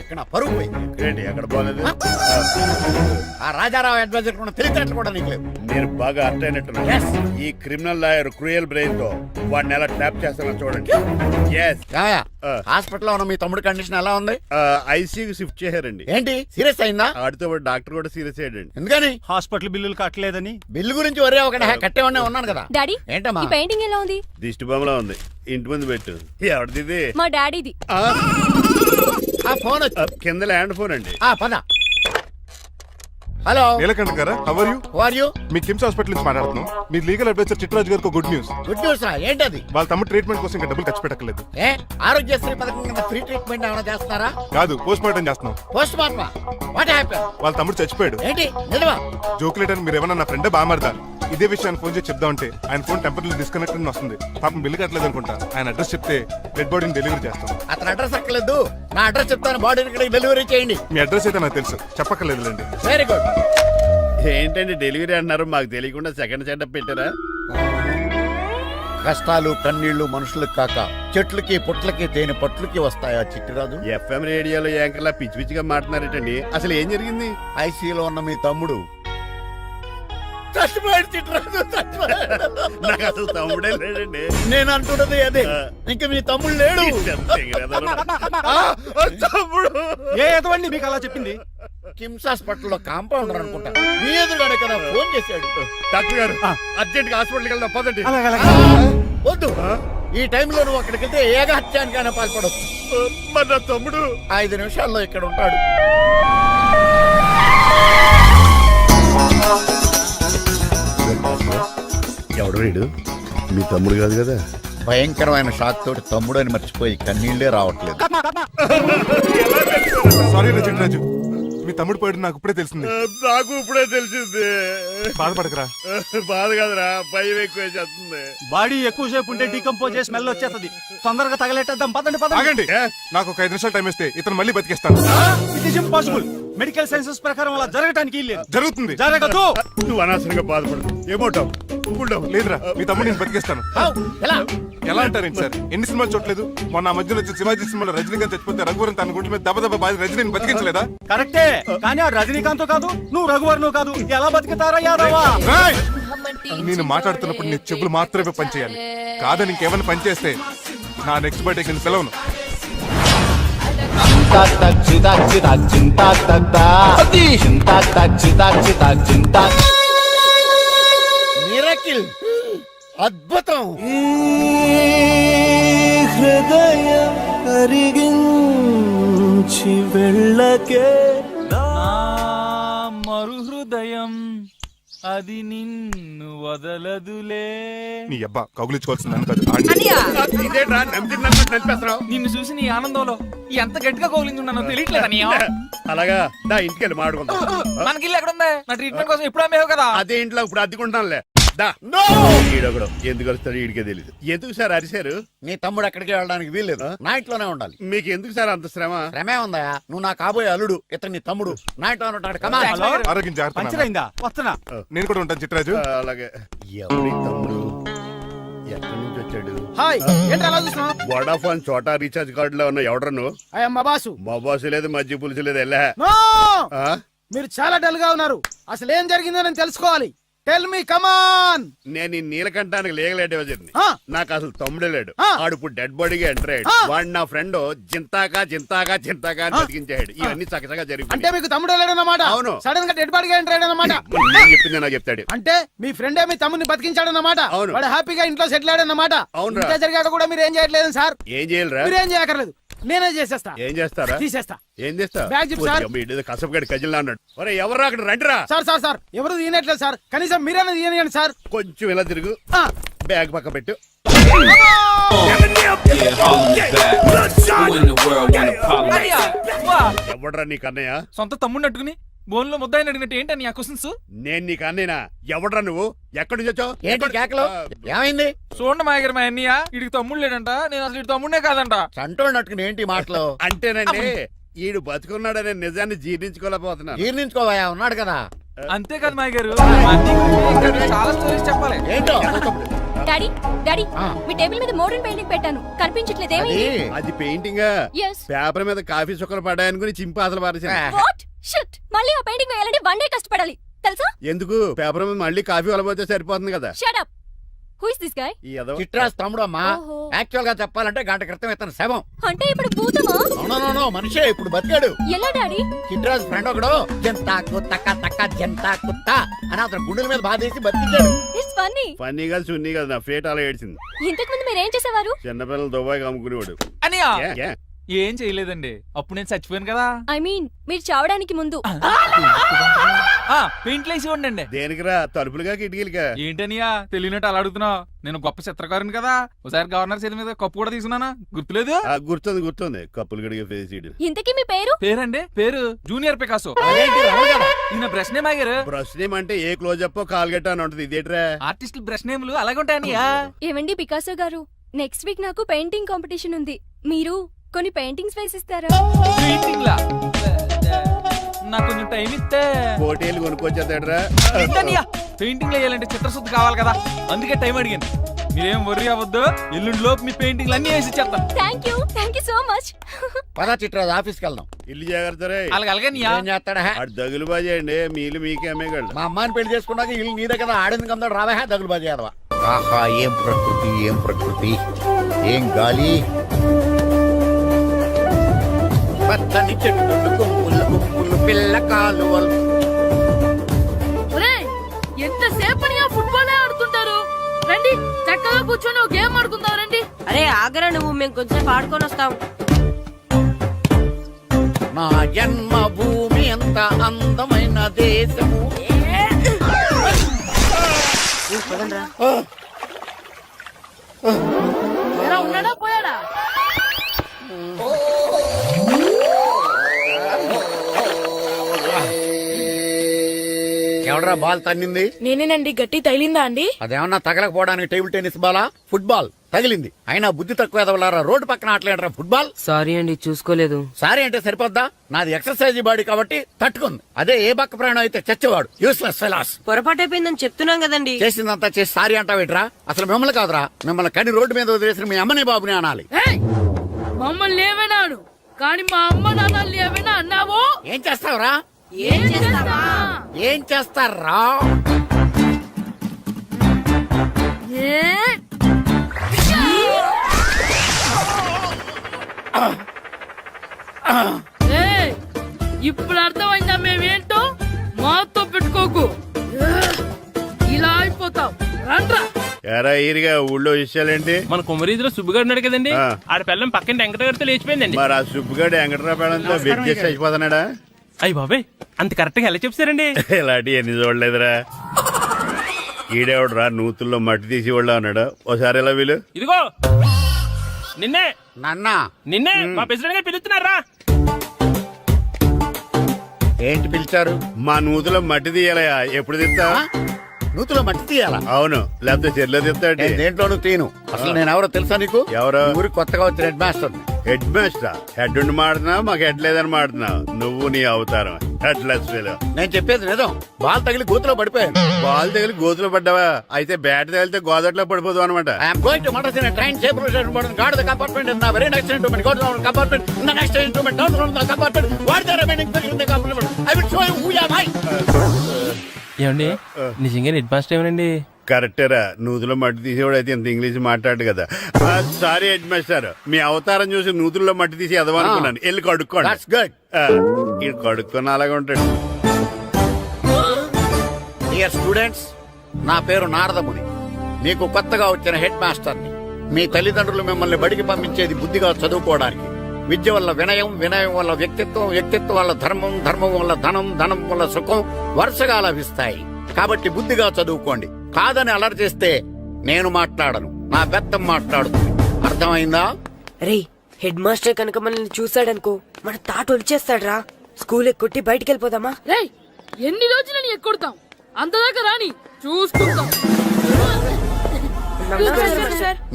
ఇక్కడ నా పరుగు పోయింది. ఏంటి ఎక్కడ పోలేదు? ఆ రాజారావు అడ్వైజర్ కూడా తెలియటట్లు కూడా నీకు లేవు. నేను బాగా అర్థ అయినట్టున్నా. ఈ క్రిమినల్ లాయర్ క్రూయల్ బ్రెయిన్ తో వాడిని ఎలా ట్రాప్ చేస్తానో చూడండి. ఏమయ్య, హాస్పిటల్లో ఉన్న మీ తమ్ముడి కండిషన్ ఎలా ఉంది? ఐసీయూకి షిఫ్ట్ చేశారండి. ఏంటి సీరియస్ అయిందా? ఆడితో పాటు డాక్టర్ కూడా సీరియస్ అయ్యాడండి. ఎందుకని? హాస్పిటల్ బిల్లులు కట్టలేదని. బిల్లు గురించి ఒరే ఒకటి కట్టేవాడినే ఉన్నాను కదా. డాడీ ఏంటమ్మా ఈ పెయింటింగ్ ఎలా ఉంది? దిష్టి బొమ్మలా ఉంది. ఇంటి ముందు పెట్టు. ఎవరిది ఇది? మా డాడీది. ఆ ఫోన్ వచ్చి కింద ల్యాండ్ ఫోన్ అండి. పద. హలో, నీలకంఠ గారా, how are you? Who are you? మీ కిమ్స్ హాస్పిటల్ నుంచి మాట్లాడుతున్నాం. మీ లీగల్ అడ్వైజర్ చిట్రాజు గారికి గుడ్ న్యూస్. గుడ్ న్యూస్ రా, ఏంటది? వాళ్ళ తమ ట్రీట్మెంట్ కోసం ఇంకా డబ్బులు ఖర్చు పెట్టలేదు. ఏ ఆరోగ్యశ్రీ పథకం కింద ఫ్రీ ట్రీట్మెంట్ ఏమైనా చేస్తున్నారా? కాదు, పోస్ట్ మార్టం చేస్తున్నాం. Post mortem? What happen? వాళ్ళ తమ్ముడు చచ్చిపోయాడు. ఏంటి నిజమా? జోకులేటని మీరు ఏమన్నా నా ఫ్రెండే బామారదా? ఇదే విషయాన్ని ఫోన్ చేసి చెప్దామంటే ఆయన ఫోన్ టెంపరీ డిస్కనెక్ట్ అని వస్తుంది. పాపం బిల్లు కట్టలేదు అనుకుంటా. ఆయన అడ్రస్ చెప్తే డెడ్ బాడీని డెలివరీ చేస్తాం. అతను అడ్రస్ అక్కర్లేదు, నా అడ్రస్ చెప్తాను, బాడీని ఇక్కడ డెలివరీ చేయండి. మీ అడ్రస్ అయితే నాకు తెలుసు, చెప్పక్కర్లేదులేండి. Very good. ఏంటండి డెలివరీ అన్నారు, మాకు తెలియకుండా సెకండ్ సెటప్ పెట్టారా? కష్టాలు కన్నీళ్లు మనుషులకు కాక చెట్లకి పుట్లకి తేనె పట్లకి వస్తాయా చిట్టిరాజు? ఎఫ్ఎం రేడియోలో యాంకర్లా పిచ్చి పిచ్చిగా మాట్లాడారేటండి. అసలు ఏం జరిగింది? ఐసీలో ఉన్న మీ తమ్ముడు చచ్చిపోయాడు చిట్టిరాజు, చచ్చిపోయాడు. నాకు అసలు తమ్ముడే లేడండి. నేను అంటున్నది అదే, ఇంక మీ తమ్ముడు లేడు. తమ్ముడు ఏ ఎదవండి మీకు అలా చెప్పింది? కిమ్స్ హాస్పిటల్లో కాంపౌండర్ అనుకుంటా, మీ ఎదురుగానే కదా ఫోన్ చేశాడు. డాక్టర్ గారు అర్జెంట్ గా హాస్పిటల్కి వెళ్దాం పదండి. వద్దు, ఈ టైంలో నువ్వు అక్కడికి వెళ్తే ఏకహత్యానికైనా పాల్పడవచ్చు. మరి నా తమ్ముడు 5 నిమిషాల్లో ఇక్కడ ఉంటాడు. ఎవడు వీడు? మీ తమ్ముడు కాదు కదా? భయంకరమైన షాక్ తోటి తమ్ముడు అని మర్చిపోయి కన్నీళ్లే రావట్లేదు. సారీ రా చిట్రాజు, మీ తమ్ముడు పోయాడు నాకు ఇప్పుడే తెలిసింది. నాకు ఇప్పుడే తెలిసింది. బాధపడకరా. బాధ కాదురా, భయం ఎక్కువ చేస్తుంది. బాడీ ఎక్కువసేపు ఉంటే డీకంపోజ్ చేసి స్మెల్ వచ్చేస్తుంది. తొందరగా తగలెట్టేద్దాం, పదండి పదండి. ఆగండి, నాకు ఒక 5 నిమిషాలు టైం ఇస్తే ఇతను మళ్ళీ బతికేస్తాను. It is impossible. Medical sciences ప్రకారం అలా జరగటానికి లేదు. జరుగుతుంది. జరగదు. నువ్వు అనవసరంగా బాధపడదు. ఏమోటావు? లేదురా, మీ తమ్ముడు నేను బతికేస్తాను. ఎలా అంటారేంటి సార్? ఎన్ని సినిమాలు చూడలేదు? మొన్న ఆ మధ్యలో వచ్చి శివాజీ సినిమాలో రజనీకాంత్ చచ్చిపోతే రఘువరన్ తన గుండె మీద దెబ్బ బాధ రజనీని బతికించలేదా? కరెక్టే, కానీ ఆ రజనీకాంత్ కాదు, నువ్వు రఘువర్ను కాదు. ఎలా బతుకుతారా యాదవా? రాయ్! నేను మాట్లాడుతున్నప్పుడు నీ చెప్పులు మాత్రమే పనిచేయాలి. కాదని ఇంకేమైనా పనిచేస్తే నా నెక్స్ట్ బర్త్డే కింద పిలవను. మిరకిల్, అద్భుతం. హృదయం కరిగించి వెళ్ళకే మరు హృదయం అది నిన్ను వదలదులే. నీ అబ్బా కౌగులించుకోవాల్సిందని కాదు. ఇదేంట్రా నమ్మినట్టు నడిపేస్తున్నావు? నిన్ను చూసి నీ ఆనందంలో ఎంత గట్టిగా కౌగులించున్నానో తెలియట్లేదా? అలాగా దా ఇంటికి వెళ్ళి మాట్లాడుకుందాం. మనకి ఇల్లు ఎక్కడుంది? నా ట్రీట్మెంట్ కోసం ఎప్పుడు అమ్మేవు కదా. అదే ఇంట్లో ఇప్పుడు అద్దెకుంటానులే. ఈడొకడు ఎందుకు వస్తాడు ఈడికే తెలియదు. ఎందుకు సార్ అరిశారు? నీ తమ్ముడు ఎక్కడికి వెళ్ళడానికి వీల్లేదు, నా ఇంట్లోనే ఉండాలి. మీకు ఎందుకు సార్ అంత శ్రమ? శ్రమే ఉందా? నువ్వు నా కాబోయే అల్లుడు, ఇతను నీ తమ్ముడు, నా ఇంట్లోనే ఉంటాడు. ఆరోగ్యం జాగ్రత్త. పంచరైందా? వస్తున్నా. నేను కూడా ఉంటాను చిట్రాజు. అలాగే. ఎవరి తమ్ముడు? ఎక్కడి నుంచి వచ్చాడు? హాయ్, ఏంటి అలా చూస్తున్నావు? వడాఫోన్ చోటా రీఛార్జ్ కార్డు లో ఉన్న ఎవడరా నువ్వు? మా బాసు. మా బాసు లేదు, మజ్జి పులుసు లేదు. వెళ్ళా. మీరు చాలా డల్ గా ఉన్నారు. అసలు ఏం జరిగిందో నేను తెలుసుకోవాలి. టెల్ మీ, కమాన్. నేను ఈ నీలకంఠానికి లీగల్ నాకు అసలు తమ్ముడే లేడు. ఆడు ఇప్పుడు డెడ్ బాడీగా ఎంటర్ అయ్యాడు. వాడు నా ఫ్రెండ్ జింతాకా జింతాకా జింతాకా అని బతికించాడు. ఇవన్నీ చక్కగా జరిగింది. అంటే మీకు తమ్ముడే లేడన్నమాట? అవును. సడన్ గా డెడ్ బాడీగా ఎంటర్ అయ్యాడన్నమాట. నేను చెప్పింది నాకు చెప్తాడు. అంటే మీ ఫ్రెండే మీ తమ్ముని బతికించాడన్నమాట. అవును. వాడు హ్యాపీగా ఇంట్లో సెటిల్ అయ్యాడన్నమాట. అవును. ఇంత జరిగాక కూడా మీరు ఏం చేయట్లేదు సార్. ఏం చేయాలరా? మీరేం చేయక్కర్లేదు, నేనే చేసేస్తా. ఏం చేస్తారా? తీసేస్తా. ఏం చేస్తా? Bag zip sir. కసపగడి కజిల్లా అన్నాడు. ఒరే ఎవరు అక్కడ రండిరా. సార్ సార్ సార్, ఎవరు తీయనట్లేదు సార్. కనీసం మీరైనా తీయనియండి సార్. కొంచెం ఇలా తిరుగు. బ్యాగ్ పక్క పెట్టు. ఎవడరా నీకు అన్నయ్య? సొంత తమ్ముడిని అట్టుకుని బోన్లో ముద్దాయిని అడిగినట్టు ఏంటని ఆ క్వశ్చన్స్? నేను నీకు అన్నయ్యనా? ఎవడరా నువ్వు? ఎక్కడి నుంచి వచ్చావు? ఏంటి కేకలో? ఏమైంది? చూడండి మా దగ్గర మా అన్నయ్య ఇడికి తమ్ముడు లేడంట. నేను అసలు ఇటు తమ్ముడే కాదంట. చంటోడినట్టుకుని ఏంటి మాటలు? అంటేనండి ఈడు బతుకున్నాడనే నిజాన్ని జీర్ణించుకోలేకపోతున్నా. జీర్ణించుకోవా, ఉన్నాడు కదా. అంతేకాదు మా గారు, చాలా స్టోరీస్ చెప్పాలి. ఏంటో? డాడీ డాడీ మీ టేబుల్ మీద మోడర్న్ పెయింటింగ్ పెట్టాను కనిపించట్లేదు అది ఏమైంది అది పెయింటింగ్ Yes. పేపర్ మీద కాఫీ చుక్కలు పడ్డాయనుకుని చింపి అసలు పారేసాను. వాట్ షిట్ మళ్ళీ ఆ పెయింటింగ్ వేయాలంటే 1 డే కష్టపడాలి తెలుసా ఎందుకు పేపర్ మీద మళ్ళీ కాఫీ వలపోతే సరిపోతుంది కదా. Shut up who is this guy ఈ ఎదవ. చిట్రాజ్ తమ్ముడు అమ్మా. ఓహో. యాక్చువల్ గా చెప్పాలంటే గంట క్రితం ఇతను శవం. అంటే ఇప్పుడు భూతమా అవునో మనిషే ఇప్పుడు బతికాడు. ఎలా డాడీ చిట్రాజ్ ఫ్రెండ్ ఒకడు జంతా కుత్త తక్క జంతా కుత్త అని అతను గుండెల మీద బాధేసి బతికాడు. ఇట్స్ ఫన్నీ ఫన్నీ కదా సున్నీ కదా నా ఫేట్ అలా ఏడ్చింది. ఇంతకు ముందు మీరు ఏం చేసేవారు చిన్నపిల్లలు దుబాయ్ అమ్ముకునేవాడు. అనియా ఏ? ఏం చేయలేదండి అప్పుడు నేను చచ్చిపోయాను కదా ఐ మీన్ మీరు చావడానికి ముందు పెయింట్లు వేసి ఉండండి. దేనికిరా తలుపులుగా కిటికీలుగా? ఏంటనియా తెలియనట్టు అలా అడుగుతున్నావు? నేను గొప్ప చిత్రకారుని కదా, ఒకసారి గవర్నర్ చేతి మీద కప్పు కూడా తీసుకున్నానా గుర్తులేదు? గుర్తుంది కప్పులు గడిగే ఫేస్ చేయడం. ఇంతకీ మీ పేరు పేరండి పేరు జూనియర్ పికాసో. ఈయన బ్రష్ నేమ్ ఆగారు. బ్రష్ నేమ్ అంటే ఏ క్లోజప్ కాల్గెట్ అని ఉంటుంది. ఇదేట్రా ఆర్టిస్టులు బ్రష్ నేమ్లు అలాగే ఉంటాయనియా. ఏమండి పికాసో గారు నెక్స్ట్ వీక్ నాకు పెయింటింగ్ కాంపిటీషన్ ఉంది మీరు కొన్ని పెయింటింగ్స్ వేసిస్తారా పెయింటింగ్ లా నాకు కొంచెం టైం ఇస్తే పోటీలు కొనుక్కొచ్చేదేట్రా. పెయింటింగ్ వేయాలంటే చిత్రశుద్ధి కావాలి కదా, అందుకే టైం అడిగాను. మీరేం వర్రీ అవ్వద్దు, ఎల్లుండి లోపు మీ పెయింటింగ్లు అన్ని వేసి ఇచ్చేస్తాను. థ్యాంక్ యూ సో మచ్ పదా చిట్రాజ్ ఆఫీస్కి వెళ్దాం. ఇల్లు జాగ్రత్త రే. అలాగే ఏం చేస్తాడా? అటు దగులు బాజేయండి మీ ఇల్లు మీకే అమ్మేగాళ్ళు. మా అమ్మాయిని పెళ్లి చేసుకున్నాక ఇల్లు నీ దగ్గర ఆడింది కదా రావా దగులు బాజీ అదవా. ఆహా ఏం ప్రకృతి ఏం గాలి. పచ్చని చెట్లు గుంపులు పిల్ల కాలువలు. ఎంతసేపు ఫుట్బాల్ ఆడుతుంటారు రండి చక్కగా కూర్చొని ఒక గేమ్ ఆడుకుందాం రండి. అరే ఆగరా నువ్వు, మేము కొంచెం ఆడుకొని వస్తాం. నా జన్మ భూమి ఎంత అందమైన దేశము. ఉన్నాడా పోయాడా? ఎవడరా బాల్ తన్నింది? నేనేనండి. గట్టి తగిలిందా అండి? అదేమన్నా తగలకపోవడానికి టేబుల్ టెన్నిస్ బాలా ఫుట్బాల్ తగిలింది. అయినా బుద్ధి తక్కువ ఎదవలారా రోడ్డు పక్కన ఆటలేడరా ఫుట్బాల్. సారీ అండి చూసుకోలేదు. సారీ అంటే సరిపోద్దా? నాది ఎక్సర్సైజ్ బాడీ కాబట్టి తట్టుకుంది. అదే ఏ బక్క ప్రాణం అయితే చచ్చేవాడు. Useless fellas. పొరపాటు అయిపోయిందని చెప్తున్నాం కదండి. చేసిందంతా చేసి సారీ అంటావేట్రా? అసలు మిమ్మల్ని కాదురా, మిమ్మల్ని కని రోడ్డు మీద వదిలేసిన మీ అమ్మని బాబుని అనాలి. మమ్మల్ని లేవనాడు కానీ మా అమ్మ నాన్న లేవనా అన్నావో ఏం చేస్తావురా? ఏం చేస్తారా? ఇప్పుడు అర్థమైందా మేమేంటో? మాతో పెట్టుకోకు, ఇలా అయిపోతాం. రండ్రా. ఎరా ఈరిగా ఊళ్ళో విషయాలేంటి? మన కుమరీధిలో సుబ్బుగాడు ఉన్నాడు కదండి, ఆడ పిల్లం పక్కన వెంకటగారితో లేచిపోయిందండి. మరి ఆ సుబ్బుగాడు వెంకటరావు పేడంతో వెక్కేసి అయిపోతున్నాడా? అయ్యి బాబాయ్ అంత కరెక్ట్ గా ఎలా చెప్తారండి? ఇలాంటి ఎన్ని చూడలేదురా. ఈడేవడరా నూతుల్లో మట్టి తీసి వాళ్ళు అన్నాడు. ఓసారి ఎలా వీలు ఇదిగో నిన్నే నిన్నే మా ప్రెసిడెంట్ గారు పిలుస్తున్నారా? ఏంటి పిలిచారు? మా నూతులో మట్టి తీయాలయా. ఎప్పుడు తీస్తా? నూతులో మట్టి తీయాలా? అవును, లేకపోతే చెర్లో తీస్తాడు. దేంట్లోనూ తీను. అసలు నేను ఎవరో తెలుసా నీకు? ఎవరో ఊరి కొత్తగా వచ్చిన head master. Head master? Head ఉండి మాడుతున్నావు, మాకు హెడ్ లేదని మాడుతున్నావు. నువ్వు నీ అవతారం హెడ్ లెస్ ఫెలో. నేను చెప్పేది నిజం. బాల్ తగిలి గోతులో పడిపోయాను. బాల్ తగిలి గోతులో పడ్డావా? అయితే బ్యాట్ తగిలితే గోదట్లో పడిపోదు అనమాట. I'm going to Madras train safeguard the compartment in the very next instrument. Go down compartment in the next instrument. Down from the compartment. What the remaining thing in the compartment? I will show you who you are. ఏమండి నిజంగా head master ఏమనండి? కరెక్టరా, నూతులో మట్టి తీసేవాడు అయితే ఇంత English మాట్లాడు కదా. Sorry head master, మీ అవతారం చూసి నూతుల్లో మట్టి తీసి ఎదవనుకున్నాను. వెళ్ళి కడుక్కోండి. ఇది కడుక్కొని అలాగే ఉంటాడు. డియర్ స్టూడెంట్స్, నా పేరు నారదముని. మీకు కొత్తగా వచ్చిన హెడ్ మాస్టర్ని. మీ తల్లిదండ్రులు మిమ్మల్ని బడికి పంపించేది బుద్ధిగా చదువుకోవడానికి. విద్య వల్ల వినయం, వినయం వల్ల వ్యక్తిత్వం, వ్యక్తిత్వం వల్ల ధర్మం, ధర్మం వల్ల ధనం, ధనం వల్ల సుఖం వరుసగా లభిస్తాయి. కాబట్టి బుద్ధిగా చదువుకోండి. కాదని అలర్ చేస్తే నేను మాట్లాడను, నా బెత్తం మాట్లాడుతుంది. అర్థమైందా? రే హెడ్ మాస్టర్ కనుక మనల్ని చూసాడనుకో మన తాట వచ్చేస్తాడ్రా. స్కూల్ ఎక్కొట్టి బయటికి వెళ్ళిపోదామా? రేయ్ ఎన్ని రోజులని ఎక్కొడతాం, అంతదాకా రాని చూసుకుంటాం.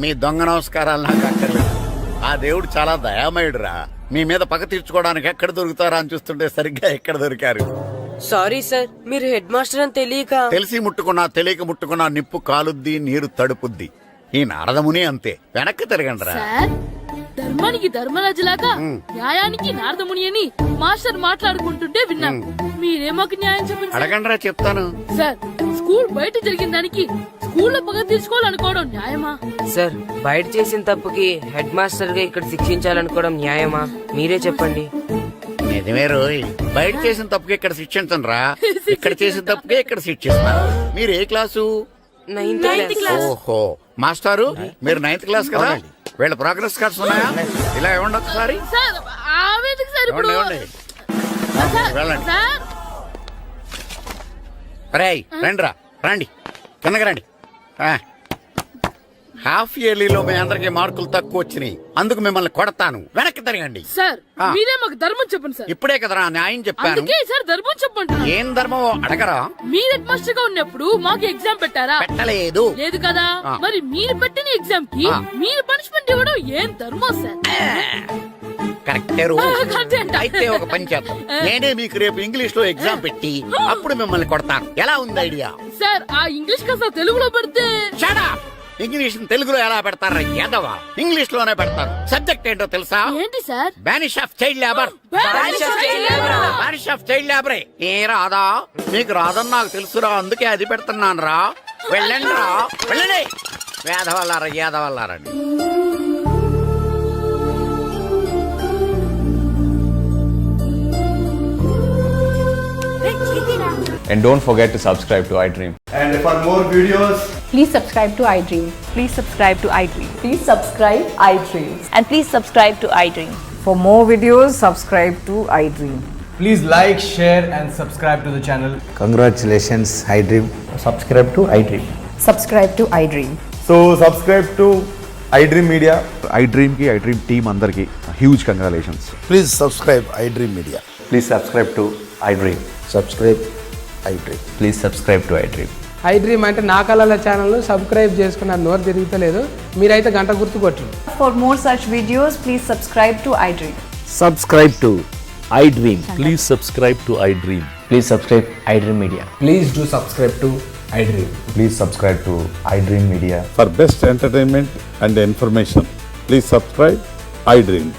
మీ దొంగ నమస్కారాలు నాకు అక్కర్లేదు. ఆ దేవుడు చాలా దయామయుడురా. మీ మీద పగ తీర్చుకోవడానికి ఎక్కడ దొరుకుతారా అని చూస్తుంటే సరిగ్గా ఎక్కడ దొరికారు. సారీ సార్, మీరు హెడ్ మాస్టర్ అని తెలియక. తెలిసి ముట్టుకున్నా తెలియక ముట్టుకున్నా నిప్పు కాలుద్ది, నీరు తడుపుద్ది. ఈ నారదముని అంతే. వెనక్కి తిరగండి రా. సార్ ధర్మానికి ధర్మరాజులాగా న్యాయానికి నారదముని అని మాస్టర్ మాట్లాడుకుంటుంటే విన్నాం. మీరే మాకు న్యాయం చెప్పండి సార్. అడగండి రా, చెప్తాను. సార్ స్కూల్ బయట జరిగిన దానికి స్కూల్లో పగ తీసుకోవాలనుకోవడం న్యాయమా? సార్ బయట చేసిన తప్పుకి హెడ్ మాస్టర్ గా ఇక్కడ శిక్షించాలనుకోవడం న్యాయమా? మీరే చెప్పండి. నిజమే రోయ్, బయట చేసిన తప్పుకి ఇక్కడ శిక్షించను రా, ఇక్కడ చేసిన తప్పుకే ఇక్కడ శిక్షిస్తాను. మీరు ఏ క్లాసు? 9th class. ఓహో, మాస్టారు మీరు 9th క్లాస్ కదా? వీళ్ళ ప్రోగ్రెస్ కార్డ్స్ ఉన్నాయా? ఇలా ఇవ్వండి ఒకసారి. సార్ ఆవేదకు సార్ ఇప్పుడు ఇవ్వండి. వెళ్ళండి. సార్ రేయ్ రండి రా, రండి కిందకి రండి. హాఫ్ ఇయర్లీలో మీ అందరికి మార్కులు తక్కువ వచ్చినాయి, అందుకు మిమ్మల్ని కొడతాను. వెనక్కి తిరగండి. సార్ మీరే మాకు ధర్మం చెప్పండి సార్. ఇప్పుడే కదరా న్యాయం చెప్పాను. అందుకే సార్ ధర్మం చెప్పండి. ఏం ధర్మమో అడగరా? మీరు హెడ్ మాస్టర్ గా ఉన్నప్పుడు మాకు ఎగ్జామ్ పెట్టారా? పెట్టలేదు. లేదు కదా. మరి మీరు పెట్టిన ఎగ్జామ్ కి మీరు పనిష్మెంట్ ఇవ్వడం ఏం ధర్మం సార్? కరెక్టే రో. అయితే ఒక పని చేద్దాం, నేనే మీకు రేపు ఇంగ్లీష్ లో ఎగ్జామ్ పెట్టి అప్పుడు మిమ్మల్ని కొడతాను. ఎలా ఉంది ఐడియా? సార్ ఆ ఇంగ్లీష్ కాస్త తెలుగులో పెడితే. Shut up. ఇంగ్లీష్ తెలుగులో ఎలా పెడతారా యాదవా? ఇంగ్లీష్ లోనే పెడతారు. సబ్జెక్ట్ ఏంటో తెలుసా? ఏంటి sir? Banish of child labour. Banish of child లేబరే. ఏ రాదా? మీకు రాదని నాకు తెలుసురా, అందుకే అది పెడుతున్నాను రా. వెళ్ళండి రా, వెళ్ళండి. వేదవల్లారా, యాదవల్లారండి. And don't forget to subscribe to iDream. And for more videos, Please subscribe to iDream. please subscribe to iDream. Please subscribe iDream. And please subscribe to iDream. For more videos, subscribe to iDream. Please like, share and subscribe to the channel. Congratulations iDream. Subscribe to iDream. Subscribe to iDream. So subscribe to iDream media. iDream కి iDream team అందరికి huge congratulations. Please subscribe iDream media. Please subscribe to iDream. Subscribe iDream. Please subscribe to iDream. iDream అంటే నా కళల channel subscribe చేసుకున్న నోరు తిరుగుతలేదు. మీరైతే గంట గుర్తు కొట్టండి. For more such videos, please subscribe to iDream. Subscribe to iDream. Please subscribe to iDream. Please subscribe iDream Media. Please do subscribe to iDream. Please subscribe to iDream media. For best entertainment and information please subscribe iDream.